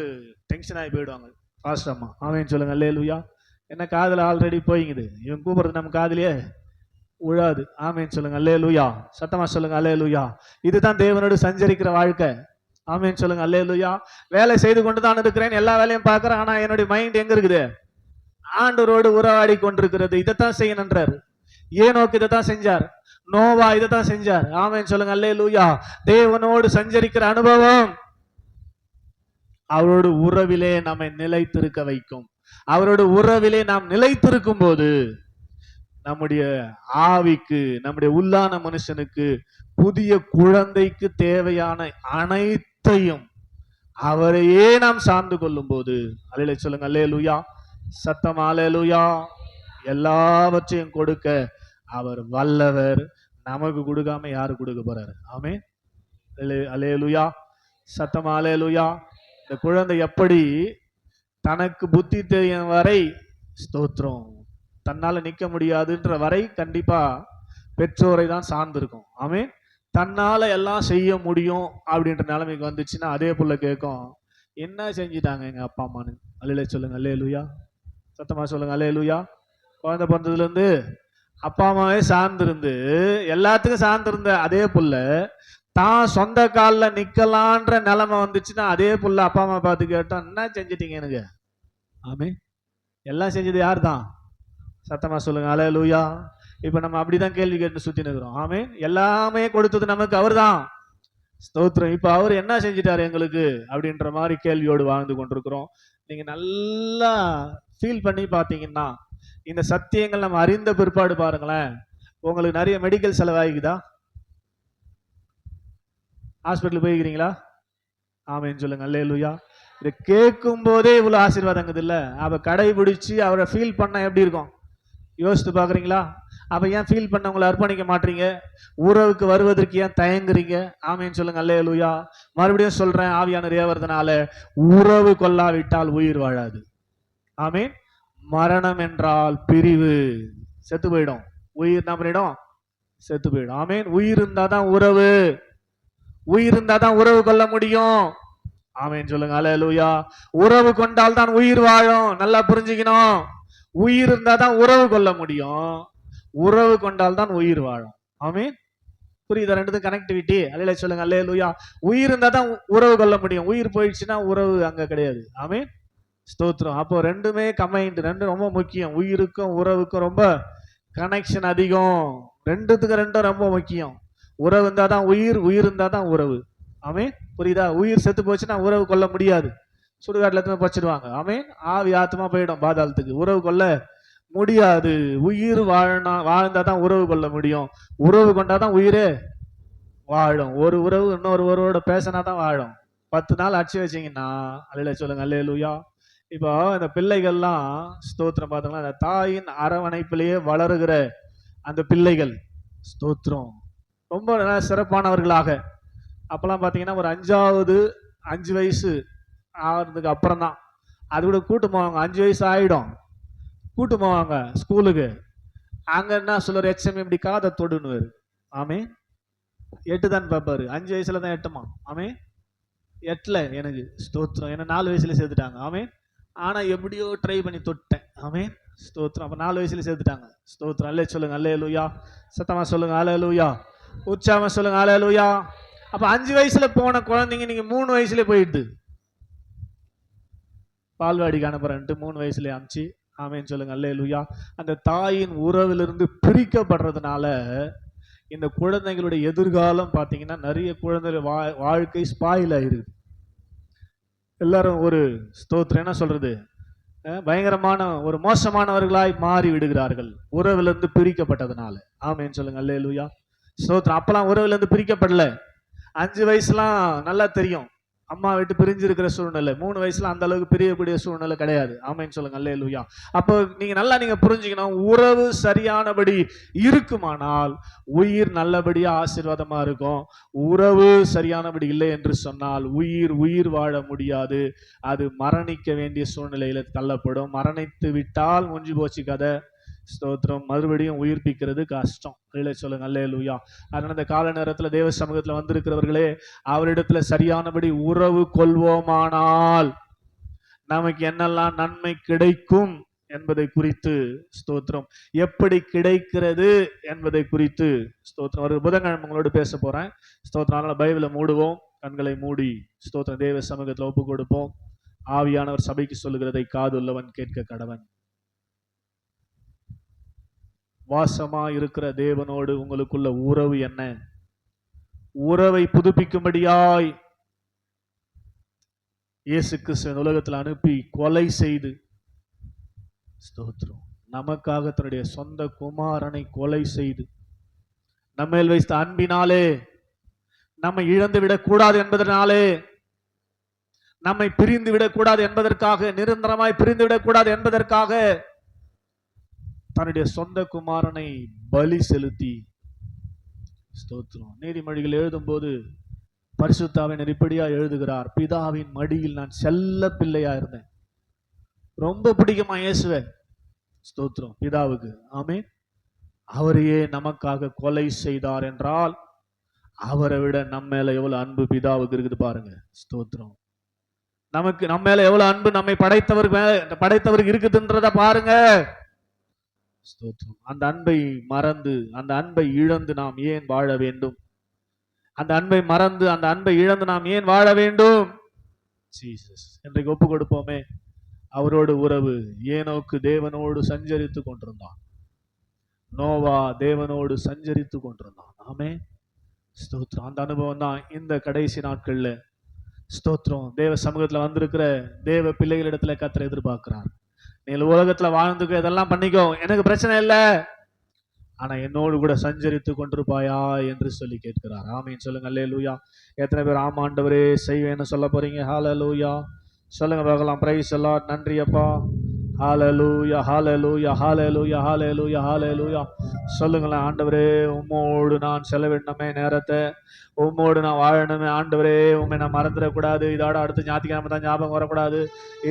டென்ஷன் ஆகி போயிடுவாங்க பாஸ்டர் அம்மா. ஆமேன்னு சொல்லுங்க. அல்லேலூயா. என்ன காதுல ஆல்ரெடி போய்ங்குது, இவன் கூப்பிடுறது நம்ம காதுலயே உழாது. ஆமேன்னு சொல்லுங்க. அல்லேலூயா. சத்தமா சொல்லுங்க. அல்லேலூயா. இதுதான் தேவனோடு சஞ்சரிக்கிற வாழ்க்கை. ஆமேன்னு சொல்லுங்க. அல்லேலூயா. வேலை செய்து கொண்டு தான் இருக்கிறேன், எல்லா வேலையும் பார்க்கிறேன், ஆனா என்னுடைய மைண்ட் எங்க இருக்குது? ஆண்டவரோடு உறவாடி கொண்டிருக்கிறது. இதைத்தான் செய்யணுன்றாரு. ஏனோக்கு இதைத்தான் செஞ்சார், நோவா இதைத்தான் செஞ்சார். ஆமேன்னு சொல்லுங்க. அல்லேலூயா. தேவனோடு சஞ்சரிக்கிற அனுபவம் அவரோடு உறவிலே நம்மை நிலைத்திருக்க வைக்கும். அவரோட உறவிலே நாம் நிலைத்திருக்கும் போது நம்முடைய ஆவிக்கு, நம்முடைய உள்ளான மனுஷனுக்கு, புதிய குழந்தைக்கு தேவையான அனைத்தையும் அவரையே நாம் சார்ந்து கொள்ளும் போது, அல்லேலூயா சொல்லுங்க. அல்லேலூயா. சத்தம். அல்லேலூயா. எல்லாவற்றையும் கொடுக்க அவர் வல்லவர். நமக்கு கொடுக்காம யாரு கொடுக்க போறாரு? ஆமென். அல்லேலூயா. சத்தம். அல்லேலூயா. இந்த குழந்தை எப்படி தனக்கு புத்தி தெரியும் வரை, ஸ்தோத்திரம், தன்னால நிக்க முடியாதுன்ற வரை கண்டிப்பா பெற்றோரை தான் சார்ந்திருக்கும். ஆமென். தன்னால எல்லாம் செய்ய முடியும் அப்படின்ற நிலைமைக்கு வந்துச்சுன்னா அதே புள்ள கேட்கும், என்ன செஞ்சிட்டாங்க எங்க அப்பா அம்மான்னு. அல்லேலூயா சொல்லுங்க. அல்லேலூயா. சத்தமா சொல்லுங்க. அல்லேலூயா. குழந்தை பிறந்ததுல இருந்து அப்பா அம்மாவே சார்ந்திருந்து எல்லாத்துக்கும் சார்ந்திருந்த அதே புள்ள தான் சொந்த காலில் நிக்கலான்ற நிலைமை வந்துச்சுன்னா அதே புள்ள அப்பா அம்மா பார்த்து கேட்டோம், என்ன செஞ்சிட்டீங்க எனக்கு? ஆமே. எல்லாம் செஞ்சது யார் தான்? சத்தமா சொல்லுங்க. அல்லேலூயா. இப்ப நம்ம அப்படிதான் கேள்வி கேட்டு சுத்தி நிற்கிறோம். ஆமே. எல்லாமே கொடுத்தது நமக்கு அவர் தான். ஸ்தோத்திரம். இப்ப அவர் என்ன செஞ்சிட்டாரு எங்களுக்கு அப்படின்ற மாதிரி கேள்வியோடு வாழ்ந்து கொண்டிருக்கிறோம். நீங்க நல்லா ஃபீல் பண்ணி பார்த்தீங்கன்னா, இந்த சத்தியங்கள் நம்ம அறிந்த பிற்பாடு பாருங்களேன், உங்களுக்கு நிறைய மெடிக்கல் செலவாகிக்குதா? ஹாஸ்பிட்டல் போய்க்கிறீங்களா? ஆமேன்னு சொல்லுங்க. அல்லேலூயா. இதை கேட்கும் போதே இவ்வளவு ஆசீர்வாதங்குது இல்ல? அவ கடைபிடிச்சு அவரை ஃபீல் பண்ண எப்படி இருக்கும் யோசித்து பாக்குறீங்களா? அப்ப ஏன் ஃபீல் பண்ண உங்களை அர்ப்பணிக்க மாட்டீங்க? உறவுக்கு வருவதற்கு ஏன் தயங்குறீங்க? ஆமேன்னு சொல்லுங்க. அல்லேலூயா. மறுபடியும் சொல்றேன், ஆவியானவர் ஏவறதுனால உறவு கொள்ளாவிட்டால் உயிர் வாழாது. ஆமேன். மரணம் என்றால் பிரிவு, செத்து போயிடும். உயிர் என்ன பண்ணிடும்? செத்து போயிடும். ஆமேன். உயிர் இருந்தாதான் உறவு, உயிர் இருந்தாதான் உறவு கொள்ள முடியும். ஆமேன்னு சொல்லுங்க. அல்லேலூயா. உறவு கொண்டால் தான் உயிர் வாழும். நல்லா புரிஞ்சுக்கணும். உயிர் இருந்தாதான் உறவு கொள்ள முடியும், உறவு கொண்டால் தான் உயிர் வாழும். ஆமேன். புரியுதா? ரெண்டுத்துக்கும் கனெக்டிவிட்டி. அல்லேலூயா சொல்லுங்க. அல்லேலூயா. உயிர் இருந்தாதான் உறவு கொள்ள முடியும். உயிர் போயிடுச்சுன்னா உறவு அங்க கிடையாது. ஆமேன். ஸ்தோத்திரம். அப்போ ரெண்டுமே கம்பைன்ட், ரெண்டும் ரொம்ப முக்கியம். உயிருக்கும் உறவுக்கும் ரொம்ப கனெக்ஷன் அதிகம். ரெண்டும் ரொம்ப முக்கியம். உறவு இருந்தா தான் உயிர், உயிர் இருந்தா தான் உறவு. ஆமேன். புரியுதா? உயிர் செத்து போச்சுன்னா உறவு கொள்ள முடியாது. சுடுகாட்டில் எடுத்து வச்சிடுவாங்க. ஆமேன். ஆவி ஆத்மா போயிடும் பாதாளத்துக்கு. உறவு கொள்ள முடியாது. உயிர் வாழ்ந்தா தான் உறவு கொள்ள முடியும். உறவு கொண்டாதான் உயிரே வாழும். ஒரு உறவு இன்னொரு உறவோட பேசினா தான் வாழும். 10 நாள் அடிச்சு வச்சிங்கன்னா, அல்லேலூயா சொல்லுங்க. அல்லேலூயா. இப்போ இந்த பிள்ளைகள்லாம் ஸ்தோத்திரம் பார்த்தோம்னா, அந்த தாயின் அரவணைப்பிலேயே வளருகிற அந்த பிள்ளைகள் ஸ்தோத்திரம் ரொம்ப சிறப்பானவர்களாக, அப்பெல்லாம் பார்த்தீங்கன்னா ஒரு 5 வயசு ஆகிறதுக்கு அப்புறம் தான் அது கூட கூட்டு போவாங்க. 5 வயசு ஆகிடும், கூட்டு போவாங்க ஸ்கூலுக்கு. அங்கே என்ன சொல்லுவார்? எச்எம் இப்படி காதை தொடுனுவார். ஆமே. 8 தான் பார்ப்பாரு. 5 வயசுல தான் 8மா. ஆமே. 8ல எனக்கு ஸ்தோத்திரம். என்ன 4 வயசுல சேர்த்துட்டாங்க. ஆமே. ஆனா எப்படியோ ட்ரை பண்ணி தொட்டேன். ஆமே. ஸ்தோத்திரம். அப்ப 4 வயசுல சேர்த்துட்டாங்க. ஸ்தோத்திரம். அல்லே சொல்லுங்க. அல்லேலூயா. சத்தமா சொல்லுங்க. அல்லேலூயா. உற்சாகமா சொல்லுங்க. அல்லேலூயா. அப்ப 5 வயசுல போன குழந்தைங்க நீங்க 3 வயசுல போயிடுது. பால்வாடிக்கு அனுப்புறேன்ட்டு 3 வயசுல அனுப்பிச்சு, ஆமேன்னு சொல்லுங்க, அல்லேலூயா. அந்த தாயின் உறவிலிருந்து பிரிக்கப்படுறதுனால இந்த குழந்தைகளுடைய எதிர்காலம் பார்த்தீங்கன்னா நிறைய குழந்தைகள் வாழ்க்கை ஸ்பாயில் ஆயிருது. எல்லாரும் ஒரு ஸ்தோத்திரம் என்ன சொல்றது, பயங்கரமான ஒரு மோசமானவர்களாய் மாறி விடுகிறார்கள் உறவிலிருந்து பிரிக்கப்பட்டதுனால. ஆமேன்னு சொல்லுங்க, அல்லேலூயா. ஸ்தோத்திரம். அப்பெல்லாம் உறவிலிருந்து பிரிக்கப்படல. 5 வயசுலாம் நல்லா தெரியும், அம்மா விட்டு பிரிஞ்சு இருக்கிற சூழ்நிலை. 3 வயசுல அந்த அளவுக்கு பிரியக்கூடிய சூழ்நிலை கிடையாது. ஆமேன்னு சொல்லுங்க, அல்லேலூயா. அப்போ நீங்க புரிஞ்சுக்கணும், உறவு சரியானபடி இருக்குமானால் உயிர் நல்லபடியா ஆசீர்வாதமா இருக்கும். உறவு சரியானபடி இல்லை என்று சொன்னால் உயிர் வாழ முடியாது. அது மரணிக்க வேண்டிய சூழ்நிலையில தள்ளப்படும். மரணித்து விட்டால் முடிஞ்சு போச்சு கதை. ஸ்தோத்திரம். மறுபடியும் உயிர்ப்பிக்கிறது கஷ்டம். சொல்லுங்க, அல்லேலூயா. அதனால இந்த கால நேரத்தில் தேவ சமூகத்தில் வந்திருக்கிறவர்களே, அவரிடத்துல சரியானபடி உறவு கொள்வோமானால் நமக்கு என்னெல்லாம் நன்மை கிடைக்கும் என்பதை குறித்து ஸ்தோத்திரம், எப்படி கிடைக்கிறது என்பதை குறித்து ஸ்தோத்திரம் ஒரு புதன்கிழமை உங்களோடு பேச போறேன். ஸ்தோத்திரம். அதனால பைபிளை மூடுவோம், கண்களை மூடி ஸ்தோத்திரம் தேவ சமூகத்தில் ஒப்பு கொடுப்போம். ஆவியானவர் சபைக்கு சொல்லுகிறதை காதுள்ளவன் கேட்க கடவன். வாசமா இருக்கிற தேவனோடு உங்களுக்குள்ள உறவு என்ன? உறவை புதுப்பிக்கும்படியாய் இயேசு கிறிஸ்து உலகத்தில் அனுப்பி கொலை செய்து ஸ்தோத்திரம் நமக்காக தன்னுடைய சொந்த குமாரனை கொலை செய்து நம்மேல் வைத்த அன்பினாலே நம்மை இழந்து விடக்கூடாது என்பதனாலே, நம்மை பிரிந்து விடக்கூடாது என்பதற்காக, நிரந்தரமாய் பிரிந்து விடக்கூடாது என்பதற்காக தன்னுடைய சொந்த குமாரனை பலி செலுத்தி ஸ்தோத்திரம். நீதிமொழிகள் எழுதும் போது பரிசுத்தாவினர் இப்படியா எழுதுகிறார், பிதாவின் மடியில் நான் செல்ல பிள்ளையா இருந்தேன். ரொம்ப பிடிக்குமா இயேசுவை? ஸ்தோத்திரம் பிதாவுக்கு. ஆமென். அவரையே நமக்காக கொலை செய்தார் என்றால் அவரை விட நம்ம மேல எவ்வளவு அன்பு பிதாவுக்கு இருக்குது பாருங்க. ஸ்தோத்திரம். நம்ம மேல எவ்வளவு அன்பு நம்மை படைத்தவருக்கு இருக்குதுன்றத பாருங்க. ஸ்தோத்திரம். அந்த அன்பை மறந்து, அந்த அன்பை இழந்து நாம் ஏன் வாழ வேண்டும்? அந்த அன்பை மறந்து, அந்த அன்பை இழந்து நாம் ஏன் வாழ வேண்டும்? ஜீசஸ் இன்றைக்கு ஒப்பு கொடுப்போமே. அவரோடு உறவு. ஏனோக்கு தேவனோடு சஞ்சரித்து கொண்டிருந்தான். நோவா தேவனோடு சஞ்சரித்து கொண்டிருந்தான். ஆமே. ஸ்தோத்திரம். அந்த அனுபவம் தான் இந்த கடைசி நாட்கள்ல ஸ்தோத்திரம் தேவ சமூகத்துல வந்திருக்கிற தேவ பிள்ளைகளிடத்துல கர்த்தர் எதிர்பார்க்கிறார். நீ உலகத்துல வாழ்ந்துக்கோ, இதெல்லாம் பண்ணிக்கோ, எனக்கு பிரச்சனை இல்லை, ஆனா என்னோடு கூட சஞ்சரித்து கொண்டிருப்பாயா என்று சொல்லி கேட்கிறார். ஆமீன் சொல்லுங்க, அல்லேலூயா. எத்தனை பேர் ஆமா ஆண்டவரே செய்வேன்னு சொல்ல போறீங்க? ஹல்லேலூயா சொல்லுங்க பார்க்கலாம். பிரைஸ் எல்லாம். நன்றி அப்பா. ஹல்லேலூயா ஹல்லேலூயா ஹல்லேலூயா ஹல்லேலூயா ஹல்லேலூயா. சொல்லுங்களேன், ஆண்டவரே உம்மோடு நான் செலவிடணுமே நேரத்தை, உம்மோடு நான் வாழணுமே ஆண்டவரே, உண்மை நான் மறந்துடக்கூடாது. இதோட அடுத்த ஞாயிற்றுக்கிழமை தான் ஞாபகம் வரக்கூடாது,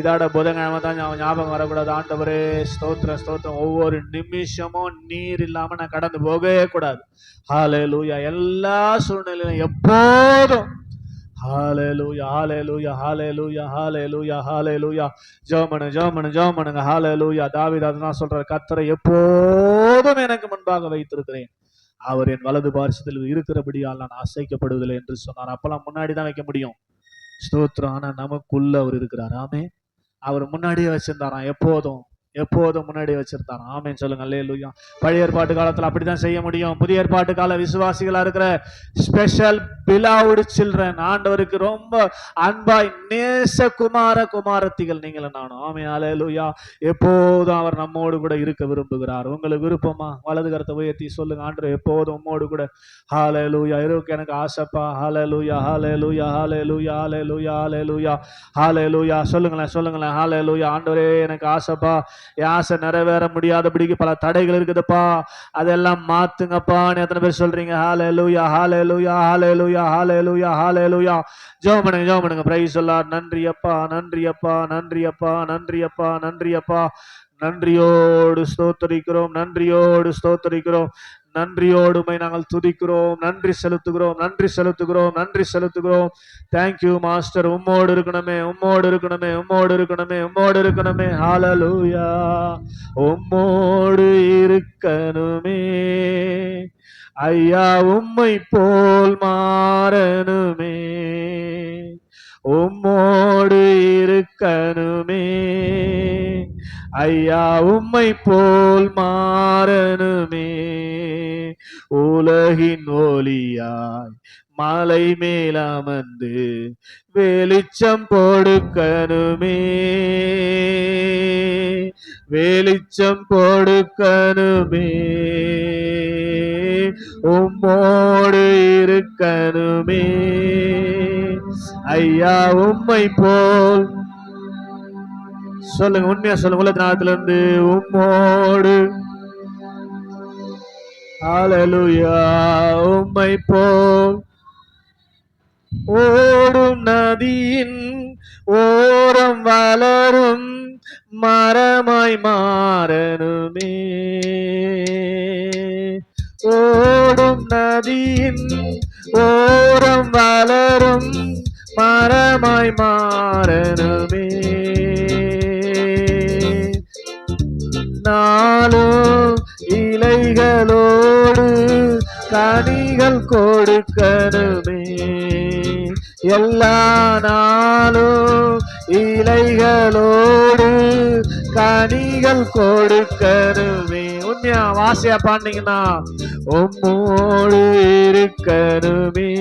இதோட புதன்கிழமை தான் ஞாபகம் வரக்கூடாது. ஆண்டவரே ஸ்தோத்திரம் ஸ்தோத்திரம். ஒவ்வொரு நிமிஷமும் நீர் இல்லாம நான் கடந்து போகவே கூடாது. ஹல்லேலூயா. எல்லா சூழ்நிலையிலும் எப்போதும் ஹல்லேலூயா ஹல்லேலூயா ஹல்லேலூயா ஹல்லேலூயா ஹல்லேலூயா. ஜெபமனுங்க ஹல்லேலூயா. தாவீது அதான் சொல்றார், கர்த்தரை எப்போதும் எனக்கு முன்பாக வைத்திருக்கிறேன், அவர் என் வலது பார்சத்தில் இருக்கிறபடியால் நான் அசைக்கப்படுவதில்லை என்று சொன்னார். அப்பெல்லாம் முன்னாடி தான் வைக்க முடியும். ஸ்தோத்திரம். ஆனா நமக்குள்ள அவர் இருக்கிறார். ஆமே. அவர் முன்னாடியே வச்சிருந்தாராம், எப்போதும் முன்னாடி வச்சிருந்தாராம். ஆமேன்னு சொல்லுங்க, அல்லேலூயா. பழைய ஏற்பாட்டு காலத்துல அப்படிதான் செய்ய முடியும். புதிய ஏற்பாட்டு கால விசுவாசிகளா இருக்கிற ஸ்பெஷல் பிலாவுடு சில்ட்ரன், ஆண்டவருக்கு ரொம்ப அன்பாய் நேச குமாரத்திகள் நீங்கள் நானும். ஆமே. அல்லேலூயா. எப்போதும் அவர் நம்மோடு கூட இருக்க விரும்புகிறார். உங்களுக்கு விருப்பமா? வலது கரத்தை உயர்த்தி சொல்லுங்க, ஆண்டவர் எப்போதும் உம்மோடு கூட ஹல்லேலூயா இருக்கு எனக்கு ஆசைப்பா. ஹல்லேலூயா ஹல்லேலூயா ஹல்லேலூயா ஹல்லேலூயா ஹல்லேலூயா ஹல்லேலூயா. சொல்லுங்களேன் ஹல்லேலூயா. ஆண்டவரே எனக்கு ஆசைப்பா, என் ஆசை நிறைவேற முடியாதபடிக்கு பல தடைகள் இருக்குதுப்பா, அதெல்லாம் மாத்துங்கப்பா. எத்தனை பேர் சொல்றீங்க? ஹல்லேலூயா ஹல்லேலூயா ஹல்லேலூயா ஹல்லேலூயா ஹல்லேலூயா. ஜெபம் பண்ணுங்க. Praise the Lord. நன்றி அப்பா, நன்றி அப்பா, நன்றி அப்பா, நன்றி அப்பா, நன்றி அப்பா. நன்றியோடு ஸ்தோத்தரிக்கிறோம், நன்றியோடு ஸ்தோத்தரிக்கிறோம். நன்றியோடுமை நாங்கள் துதிக்கிறோம், நன்றி செலுத்துகிறோம், நன்றி செலுத்துகிறோம், நன்றி செலுத்துகிறோம். Thank you master. உம்மோடு இருக்கணுமே, உம்மோடு இருக்கணுமே, உம்மோடு இருக்கணுமே, உம்மோடு இருக்கணுமே. ஹalleluya. உம்மோடு இருக்கணுமே ஐயா, உம்மை போல் மாறணுமே, உம்மோடு இருக்கணுமே ஐயா, உம்மை போல் மாறணுமே. உலகின் ஒளியாய் மலை மேலமர்ந்து வெளிச்சம் கொடுக்கணுமே, வெளிச்சம் கொடுக்கணுமே, உம்மோடு இருக்கணுமே ஐயா, உம்மை போல். சொல்லுங்க, உண்மையா சொல்லுங்க, உள்ளத்தினால இருந்து உம்மோடு. ஹalleluya. உம்மை போல் ஓடும் நதியின் ஓரம் வளரும் மரமாய் மாறணுமே, ஓடும் நதியின் ஓரம் வளரும் மரமாய் மாறணுமே. நாளும் இலைகளோடு கனிகள் கொடுக்கணுமே, எல்லா நாளும் இலைகளோடு கனிகள் கொடுக்கணுமே. உண்மையா வாசியா பாண்டிங்கன்னா, உம்மோடு இருக்கணுமே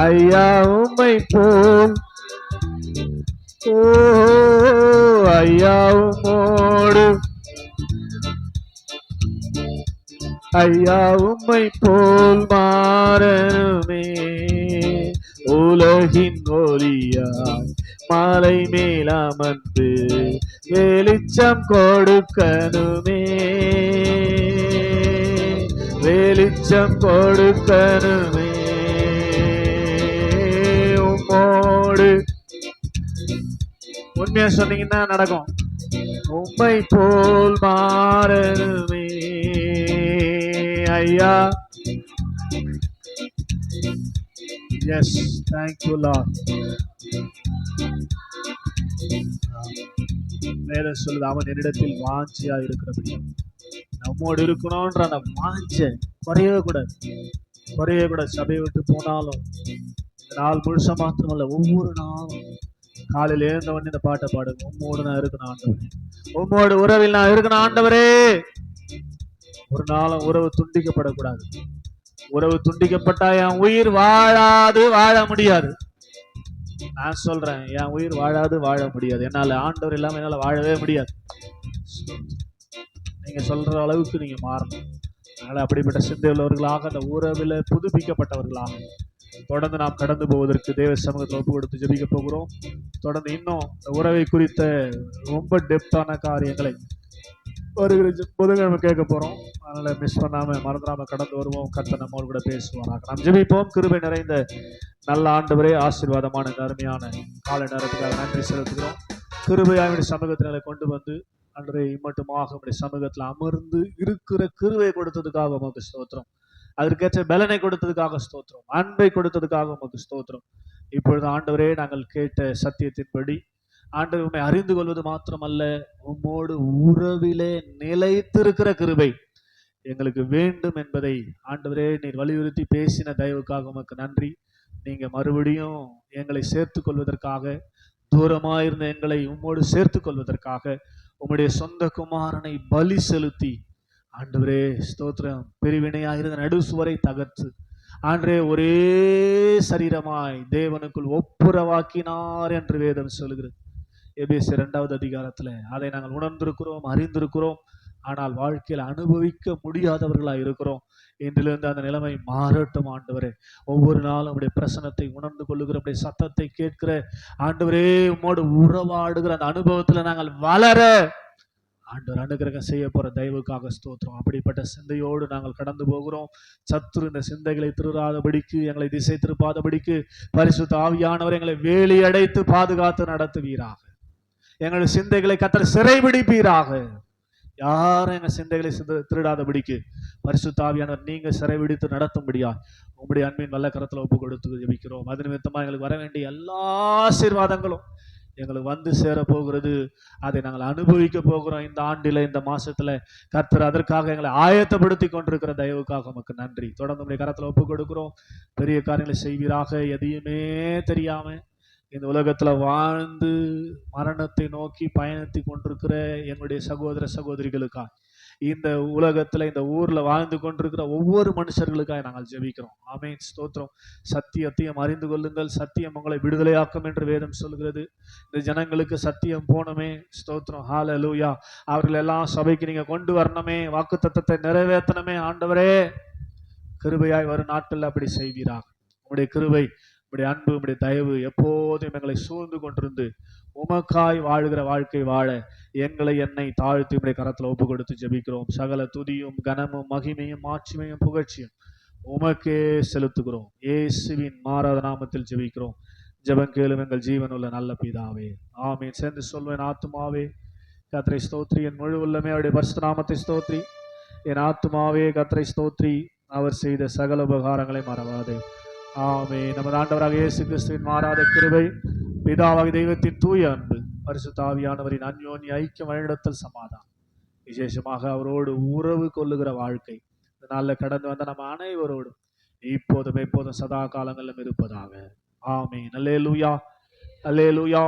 ஐயா, உம்மை போல். ஓ ஐயா, உம்மோடு ஐயா, உம்மை போல் மாறணுமே. உலகின் ஒளியாய் மலை மேலமர்ந்து வெளிச்சம் கொடுக்கணுமே, வெளிச்சம் கொடுக்கணுமே, உம்மோடு. உண்மையா சொன்னீங்கன்னா நடக்கும். உம்மை போல் மாறணுமே ஐயா. Yes, thank you Lord. வேற சொல்லுது, அவன் என்னிடத்தில் வாஞ்சியா இருக்கிறபடி நம்மோடு இருக்கணும்ன்ற அந்த வாஞ்ச குறையவே கூடாது, குறையவே கூடாது. சபையை விட்டு போனாலும் நாள் முழுச மாத்திரமல்ல, ஒவ்வொரு நாளும் காலையில் எழுந்தவன் இந்த பாட்டை பாடுங்க. உம்மோடு நான் இருக்கணும் ஆண்டவரே, உம்மோடு உறவில் நான் இருக்கணும் ஆண்டவரே. ஒரு நாளும் உறவு துண்டிக்கப்படக்கூடாது. உறவு துண்டிக்கப்பட்டா என் உயிர் வாழாது, வாழ முடியாது. நான் சொல்றேன், என் உயிர் வாழாது, வாழ முடியாது. என்னால ஆண்டவர் இல்லாம என்னால வாழவே முடியாது. நீங்க சொல்ற அளவுக்கு நீங்க மாறணும். அதனால அப்படிப்பட்ட சிந்தை உள்ளவர்களாக, அந்த உறவில் புதுப்பிக்கப்பட்டவர்களாக தொடர்ந்து நாம் கடந்து போவதற்கு தேவ சமூகத்தை ஒப்பு கொடுத்து ஜெபிக்க போகிறோம். தொடர்ந்து இன்னும் இந்த உறவை குறித்த ரொம்ப டெப்தான காரியங்களை வருகிற புதன்கிழமை கேட்க போறோம். அதனால மிஸ் பண்ணாம, மறந்துடாம கடந்து வருவோம். கர்த்தர் நம்மோடு கூட பேசுவாராக. நாம் ஜெபிப்போம். கிருபை நிறைந்த நல்ல ஆண்டவரே, ஆசீர்வாதமான இந்த அருமையான காலை நேரத்துக்காக நன்றி செலுத்துகிறோம். கிருபையாக சமூகத்தினரை கொண்டு வந்து அன்றைய இம்மட்டுமாக உடைய சமூகத்தில் அமர்ந்து இருக்கிற கிருபை கொடுத்ததுக்காக உமக்கு ஸ்தோத்திரம். அதற்கேற்ற பலனை கொடுத்ததுக்காக ஸ்தோத்திரம். அன்பை கொடுத்ததுக்காக உமக்கு ஸ்தோத்திரம். இப்பொழுது ஆண்டவரே, நாங்கள் கேட்ட சத்தியத்தின்படி ஆண்டவர் உம்மை அறிந்து கொள்வது மாத்திரமல்ல, உம்மோடு உறவிலே நிலைத்திருக்கிற கிருபை எங்களுக்கு வேண்டும் என்பதை ஆண்டவரே நீர் வலியுறுத்தி பேசின தயவுக்காக உமக்கு நன்றி. நீங்க மறுபடியும் எங்களை சேர்த்து கொள்வதற்காக, தூரமாயிருந்த எங்களை உம்மோடு சேர்த்து கொள்வதற்காக உம்முடைய சொந்த குமாரனை பலி செலுத்தி ஆண்டவரே ஸ்தோத்திரம், பிரிவினையாயிருந்த நடுசுவரை தகர்த்து ஆண்டவரே ஒரே சரீரமாய் தேவனுக்குள் ஒப்புரவாக்கினார் என்று வேதம் சொல்கிறது. எபேசியர் 2வது அதிகாரத்துல அதை நாங்கள் உணர்ந்திருக்கிறோம், அறிந்திருக்கிறோம். ஆனால் வாழ்க்கையில் அனுபவிக்க முடியாதவர்களாக இருக்கிறோம். இன்றிலிருந்து அந்த நிலைமை மாறட்டும் ஆண்டவரே. ஒவ்வொரு நாளும் உடைய பிரசனத்தை உணர்ந்து கொள்ளுகிற, உடைய சத்தத்தை கேட்கிற ஆண்டவரே, உம்மோடு உறவாடுகிற அந்த அனுபவத்துல நாங்கள் வளர ஆண்டவர் அனுகிரகம் செய்ய போற தயவுக்காக ஸ்தோத்திரம். அப்படிப்பட்ட சிந்தையோடு நாங்கள் கடந்து போகிறோம். சத்துரு இந்த சிந்தைகளை திருறாதபடிக்கு, எங்களை திசை திருப்பாதபடிக்கு பரிசுத்த ஆவியானவர் எங்களை வேலி அடைத்து பாதுகாத்து நடத்துவீராக. எங்களுடைய சிந்தைகளை கர்த்தர் சிறைபிடிப்பீராக. யாரும் எங்க சிந்தைகளை திருடாதபடிக்கு பரிசுத்த ஆவியானவர் நீங்க சிறை விடுத்து நடத்தும்படியா உங்களுடைய அன்பின் நல்ல கரத்துல ஒப்பு கொடுத்து ஜெபிக்கிறோம். அது நிமித்தமா எங்களுக்கு வர வேண்டிய எல்லா ஆசீர்வாதங்களும் எங்களுக்கு வந்து சேர போகிறது. அதை நாங்கள் அனுபவிக்க போகிறோம். இந்த ஆண்டில, இந்த மாசத்துல கர்த்தர் அதற்காக எங்களை ஆயத்தப்படுத்தி கொண்டிருக்கிற தயவுக்காக உமக்கு நன்றி. தொடர்ந்து உங்களுடைய கரத்துல ஒப்பு கொடுக்கிறோம். பெரிய காரியங்களை செய்வீராக. எதையுமே தெரியாம இந்த உலகத்துல வாழ்ந்து மரணத்தை நோக்கி பயணித்து கொண்டிருக்கிற எங்களுடைய சகோதர சகோதரிகளுக்காக, இந்த உலகத்துல இந்த ஊர்ல வாழ்ந்து கொண்டிருக்கிற ஒவ்வொரு மனுஷர்களுக்காக நாங்கள் ஜெபிக்கிறோம். ஆமென், ஸ்தோத்திரம். சத்தியத்தையும் அறிந்து கொள்ளுங்கள், சத்தியம் உங்களை விடுதலையாக்கும் என்று வேதம் சொல்கிறது. இந்த ஜனங்களுக்கு சத்தியம் போனமே, ஸ்தோத்திரம், ஹல்லேலூயா. அவர்கள் எல்லாம் சபைக்கு நீங்க கொண்டு வரணுமே, வாக்குத்தத்தத்தை நிறைவேற்றணுமே. ஆண்டவரே, கிருபையாய் வரும் நாட்கள் அப்படி செய்வீராக. உங்களுடைய கிருபை, உங்களுடைய அன்பு, உங்களுடைய தயவு எப்போதும் எங்களை சூழ்ந்து கொண்டிருந்து உமக்காய் வாழ்கிற வாழ்க்கை வாழ என்னை தாழ்த்தி உடைய கரத்துல ஒப்பு கொடுத்து ஜெபிக்கிறோம். சகல துதியும் கனமும் மகிமையும் மாட்சிமையும் புகழ்ச்சியும் உமக்கே செலுத்துகிறோம். இயேசுவின் மாறாத நாமத்தில் ஜெபிக்கிறோம். ஜெபம் கேளும் எங்கள் ஜீவனுள்ள நல்ல பிதாவே, ஆமென். சேர்ந்து சொல்வேன், ஆத்துமாவே கர்த்தரை ஸ்தோத்ரி, என் முழு உள்ளமே அவருடைய பரிசுத்த நாமத்தை ஸ்தோத்ரி. என் ஆத்துமாவே கர்த்தரை ஸ்தோத்ரி, அவர் செய்த சகல உபகாரங்களை மறவாதே. ஆமென். நமது ஆண்டவராக இயேசு கிறிஸ்துவின் மாறாத கிருபை, பிதாவாகிய தெய்வத்தின் தூய அன்பு, பரிசுத்த ஆவியானவரின் அன்யோன்ய ஐக்கியம், வழிநடத்தல், சமாதானம், விசேஷமாக அவரோடு உறவு கொள்ளுகிற வாழ்க்கை இந்த நாளில் கடந்து வந்த நம்ம அனைவரோடும் இப்போதும் எப்போதும் சதா காலங்களிலும் இருப்பதாக. ஆமென். அல்லேலூயா, அல்லேலூயா.